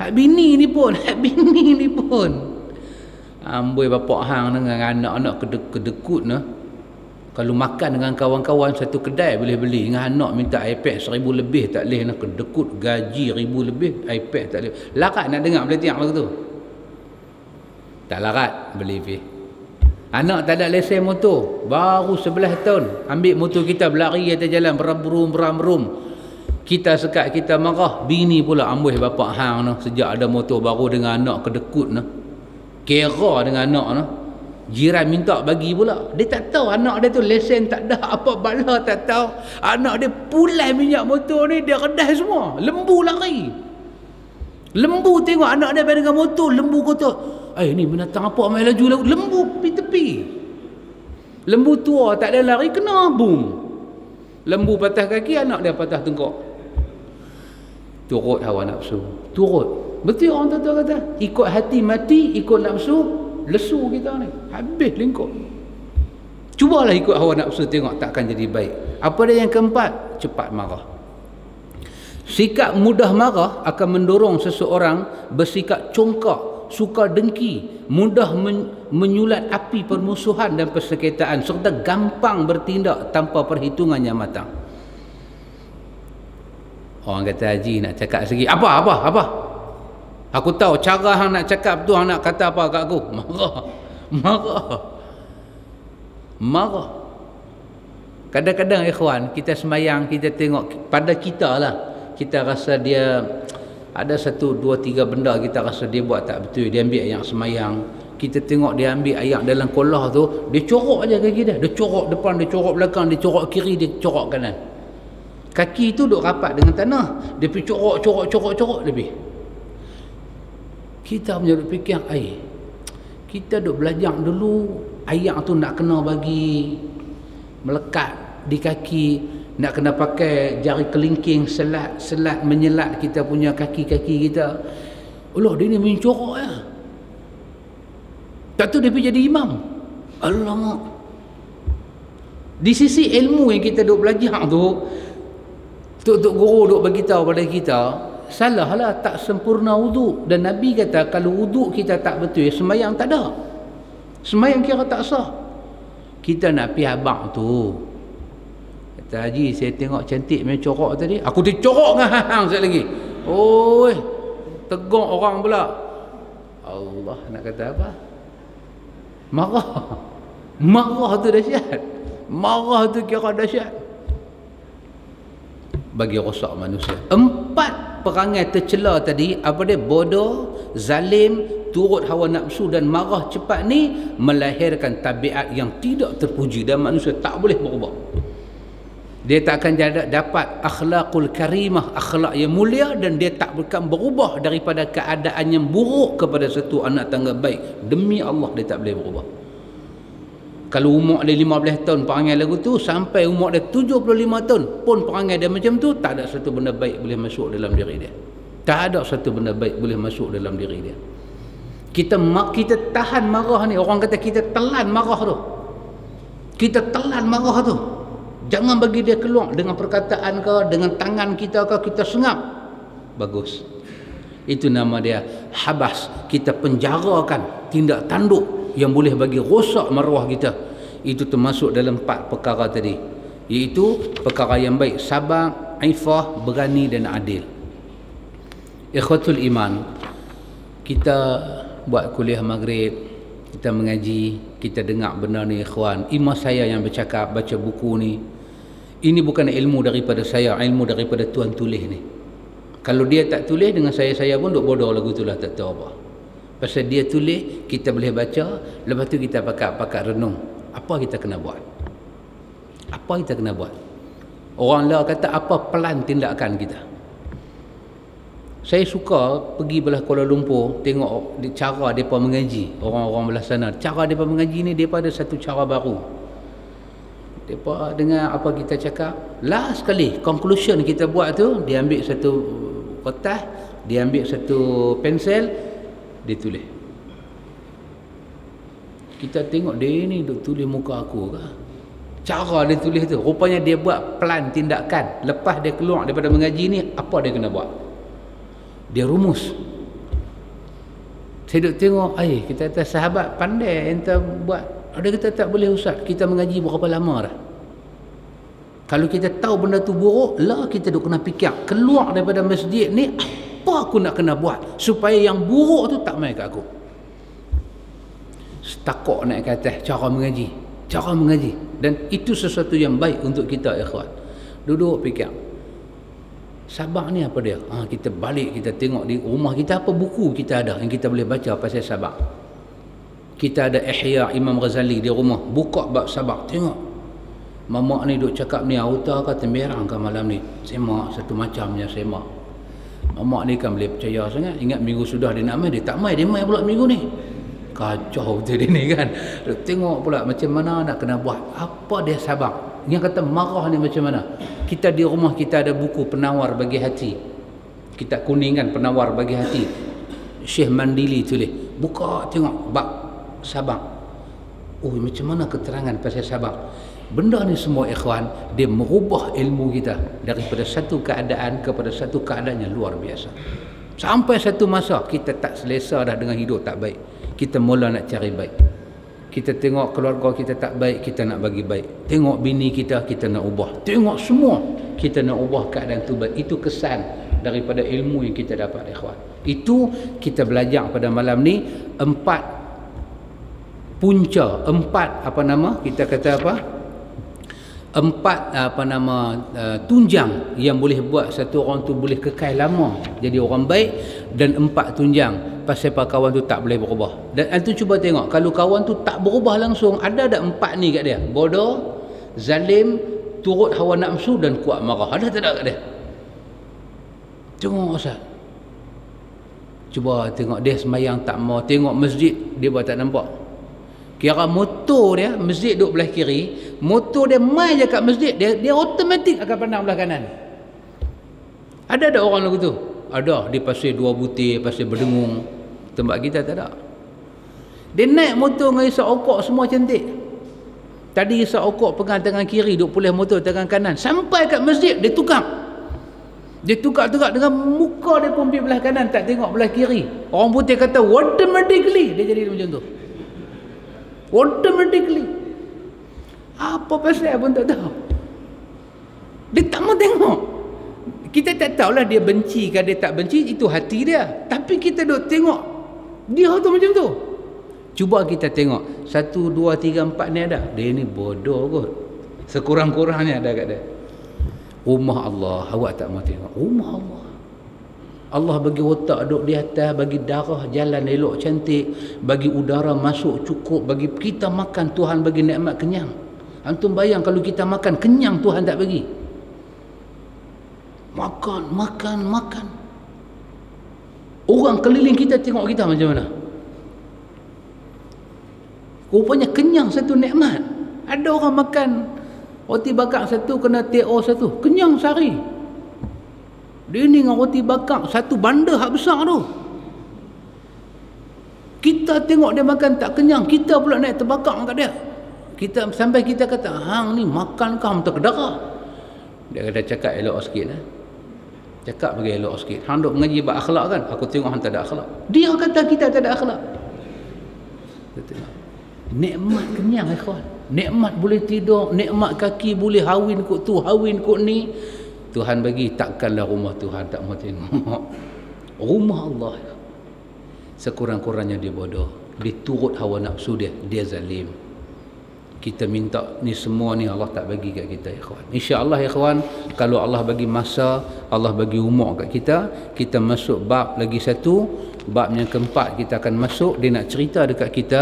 Bini ni pun amboi bapak hang dengan anak-anak kedekut nah. Kalau makan dengan kawan-kawan satu kedai boleh beli, dengan anak minta iPad 1000 lebih tak boleh nak, kedekut gaji 1000 lebih iPad tak boleh. Larat nak dengar pelatihan lagu tu. Tak larat beli pi. Anak tak ada lesen motor, baru 11 tahun, ambil motor kita berlari atas jalan beram-berum. Kita sekat kita marah, bini pula amboi bapak hang nah sejak ada motor baru dengan anak kedekut nah. Kira dengan anak no. Jiran minta bagi pula. Dia tak tahu anak dia tu lesen tak ada, apa bala tak tahu. Anak dia pulai minyak motor ni, dia redah semua. Lembu lari. Lembu tengok anak dia main dengan motor, lembu kata, ni binatang apa main laju. Lembu pergi tepi. Lembu tua tak ada lari, kena boom. Lembu patah kaki, anak dia patah tengkok. Turut hawa nafsu. Turut. Betul orang tua kata, ikut hati mati, ikut nafsu lesu kita ni. Habis lingkup. Cubalah ikut hawa nafsu, tengok takkan jadi baik. Apa dia yang keempat? Cepat marah. Sikap mudah marah akan mendorong seseorang bersikap congkak, suka dengki, mudah menyulat api permusuhan dan persengketaan, serta gampang bertindak tanpa perhitungan yang matang. Orang kata, Haji nak cakap segi apa? Aku tahu cara hang nak cakap tu, hang nak kata apa kat aku? Marah. Kadang-kadang ikhwan, kita semayang, kita tengok pada kita lah, kita rasa dia Ada satu, dua, tiga benda kita rasa dia buat tak betul. Dia ambil ayat semayang. Kita tengok dia ambil ayat dalam kolah tu, dia corok aja kaki dia. Dia corok depan, dia corok belakang, dia corok kiri, dia corok kanan. Kaki tu duk rapat dengan tanah. Dia pergi corok lebih. Kita punya duk fikir, kita duk belajar dulu, ayat tu nak kena bagi melekat di kaki, nak kena pakai jari kelingking, selat menyelat kita punya kaki-kaki kita. Allah, dia ni mencorok ya. Tak tu dia pergi jadi imam. Alamak. Di sisi ilmu yang kita duk belajar tu, Tok Guru duk beritahu pada kita, salahlah tak sempurna wuduk. Dan Nabi kata kalau wuduk kita tak betul, sembahyang tak ada. Sembahyang kira tak sah. Kita nak pergi abang tu. Kata, Haji, saya tengok cantik main corok tadi. Aku dicorok dengan hang sekali lagi. Oi, tegur orang pula. Allah nak kata apa? Marah tu dahsyat. Marah tu kira dahsyat. Bagi rosak manusia. 4 perangai tercela tadi, apa dia? Bodoh, zalim, turut hawa nafsu dan marah cepat ni melahirkan tabiat yang tidak terpuji dan manusia tak boleh berubah. Dia tak akan dapat akhlakul karimah, akhlak yang mulia, dan dia tak akan berubah daripada keadaan yang buruk kepada satu anak tangga baik. Demi Allah dia tak boleh berubah. Kalau umur dia 15 tahun perangai lagu tu, sampai umur dia 75 tahun pun perangai dia macam tu, tak ada satu benda baik boleh masuk dalam diri dia. Tak ada satu benda baik boleh masuk dalam diri dia. Kita tahan marah ni. Orang kata kita telan marah tu. Kita telan marah tu. Jangan bagi dia keluar dengan perkataan ke, dengan tangan kita ke, kita sengap. Bagus. Itu nama dia habas. Kita penjarakan tindak tanduk yang boleh bagi rosak maruah kita. Itu termasuk dalam 4 perkara tadi. Iaitu perkara yang baik, sabar, ifah, berani dan adil. Ikhwatul iman, kita buat kuliah maghrib, kita mengaji, kita dengar benda ni ikhwan. Imam saya yang bercakap, baca buku ni. Ini bukan ilmu daripada saya, ilmu daripada Tuan tulis ni. Kalau dia tak tulis, dengan saya pun duk bodoh lagu tu lah, tak tahu apa. Pasal dia tulis, kita boleh baca, lepas tu kita pakat renung. Apa kita kena buat? Apa kita kena buat? Orang lain kata apa pelan tindakan kita. Saya suka pergi belah Kuala Lumpur, tengok cara mereka mengaji, orang-orang belah sana. Cara mereka mengaji ni, mereka ada satu cara baru. Mereka dengar apa kita cakap, last sekali conclusion kita buat tu, dia ambil satu kertas, dia ambil satu pensel, dia tulis. Kita tengok dia ni duk tulis muka aku ke? Cara dia tulis tu, rupanya dia buat plan tindakan. Lepas dia keluar daripada mengaji ni, apa dia kena buat? Dia rumus. Saya duk tengok, kita kata sahabat pandai enta buat. Ada kita tak boleh ustaz, kita mengaji berapa lama dah. Kalau kita tahu benda tu buruk, lah kita duk kena fikir, keluar daripada masjid ni, apa aku nak kena buat supaya yang buruk tu tak main kat aku. Setakok naik ke atas cara mengaji. Dan itu sesuatu yang baik untuk kita ikhwan. Duduk fikir, sabar ni apa dia? Kita balik, kita tengok di rumah kita apa buku kita ada yang kita boleh baca pasal sabar. Kita ada Ihya Imam Ghazali di rumah, buka bab sabar, tengok. Mamak ni duk cakap ni auta ke temberang ke malam ni. Semak satu macamnya semak. Mamak ni kan boleh percaya sangat. Ingat minggu sudah dia nak main, dia tak main, dia main pula minggu ni. Kacau betul dia ni kan. Tengok pula macam mana nak kena buat. Apa dia sabar? Yang kata marah ni macam mana? Kita di rumah kita ada buku penawar bagi hati. Kitab kuning kan, penawar bagi hati. Syekh Mandili tulis. Buka tengok bab sabar. Macam mana keterangan pasal sabar? Benda ni semua ikhwan, dia merubah ilmu kita daripada satu keadaan kepada satu keadaan yang luar biasa. Sampai satu masa kita tak selesa dah dengan hidup tak baik. Kita mula nak cari baik. Kita tengok keluarga kita tak baik, kita nak bagi baik. Tengok bini kita, kita nak ubah. Tengok semua, kita nak ubah keadaan tu baik. Itu kesan daripada ilmu yang kita dapat ikhwan. Itu kita belajar pada malam ni 4 punca, 4 kita kata apa? tunjang yang boleh buat satu orang tu boleh kekal lama jadi orang baik, dan 4 tunjang pasal kawan tu tak boleh berubah. Dan antum cuba tengok, kalau kawan tu tak berubah langsung, ada 4 ni kat dia: bodoh, zalim, turut hawa nafsu dan kuat marah. Ada tak ada kat dia? Tengok Ustaz, cuba tengok dia semayang tak mau, tengok masjid dia buat tak nampak. Kira motor dia, masjid duduk belah kiri, motor dia mai je kat masjid, dia automatik akan pandang belah kanan. Ada orang lagu tu? Ada, di pasir 2 butir, pasir berdengung. Tempat kita tak ada. Dia naik motor dengan isap okok semua cantik. Tadi isap okok pegang tangan kiri, duduk pulih motor tangan kanan. Sampai kat masjid, dia tukar. Dia tukar dengan muka dia pun pergi belah kanan, tak tengok belah kiri. Orang putih kata automatically dia jadi macam tu. Automatically. Apa pasal pun tak tahu. Dia tak mau tengok. Kita tak tahulah dia benci ke dia tak benci, itu hati dia. Tapi kita duk tengok dia tu macam tu. Cuba kita tengok 1, 2, 3, 4 ni ada. Dia ni bodoh kot. Sekurang-kurangnya ada kat dia. Rumah Allah awak tak mau tengok. Rumah Allah, Allah bagi otak duduk di atas, bagi darah jalan elok cantik, bagi udara masuk cukup, bagi kita makan, Tuhan bagi nikmat kenyang. Antum bayang kalau kita makan kenyang, Tuhan tak bagi. Makan. Orang keliling kita tengok kita macam mana? Rupanya kenyang satu nikmat. Ada orang makan roti bakar satu, kena TO satu, kenyang sehari. Dia ni dengan roti bakar satu bandar hak besar tu. Kita tengok dia makan tak kenyang, kita pula naik terbakar kat dia. Sampai kita kata, hang ni makan kau tak kedara. Dia kata cakap elok sikit lah. Cakap bagi elok sikit. Hang duk mengaji bab akhlak kan? Aku tengok hang tak ada akhlak. Dia kata kita tak ada akhlak. Nikmat kenyang ikhwan. Nikmat boleh tidur, nikmat kaki boleh hawin kot tu, hawin kot ni. Tuhan bagi, takkanlah rumah Tuhan tak mau tengok. Rumah Allah sekurang-kurangnya dia bodoh, dia turut hawa nafsu dia zalim. Kita minta ni semua ni Allah tak bagi kat kita ikhwan. InsyaAllah ikhwan, kalau Allah bagi masa, Allah bagi umur kat kita masuk bab lagi satu, bab yang keempat kita akan masuk. Dia nak cerita dekat kita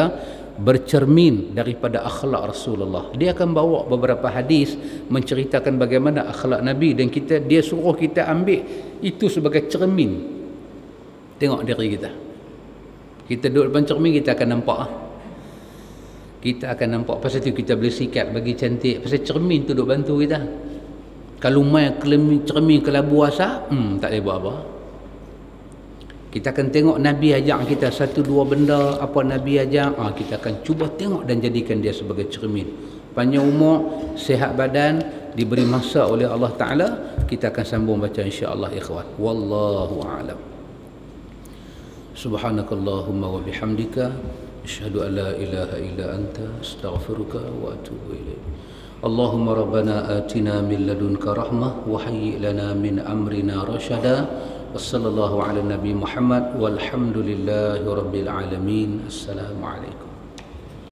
bercermin daripada akhlak Rasulullah. Dia akan bawa beberapa hadis menceritakan bagaimana akhlak Nabi, dan dia suruh kita ambil itu sebagai cermin. Tengok diri kita. Kita duduk depan cermin, kita akan nampak. Kita akan nampak. Pasal tu kita boleh sikat bagi cantik. Pasal cermin tu duk bantu kita. Kalau main cermin kelabu asap, tak boleh buat apa. Kita akan tengok Nabi ajak kita 1-2 benda, apa Nabi ajak, kita akan cuba tengok dan jadikan dia sebagai cermin. Panjang umur, sihat badan, diberi masa oleh Allah Ta'ala. Kita akan sambung baca insya-Allah ikhwan. Wallahu a'lam. Subhanakallahumma wa bihamdika, asyhadu an la ilaha illa anta, astaghfiruka wa atubu ilaik. Allahumma rabbana atina min ladunka rahmah wa hayyi lana min amrina rashada. Wassallallahu ala nabi Muhammad walhamdulillahi rabbil alamin. Assalamualaikum.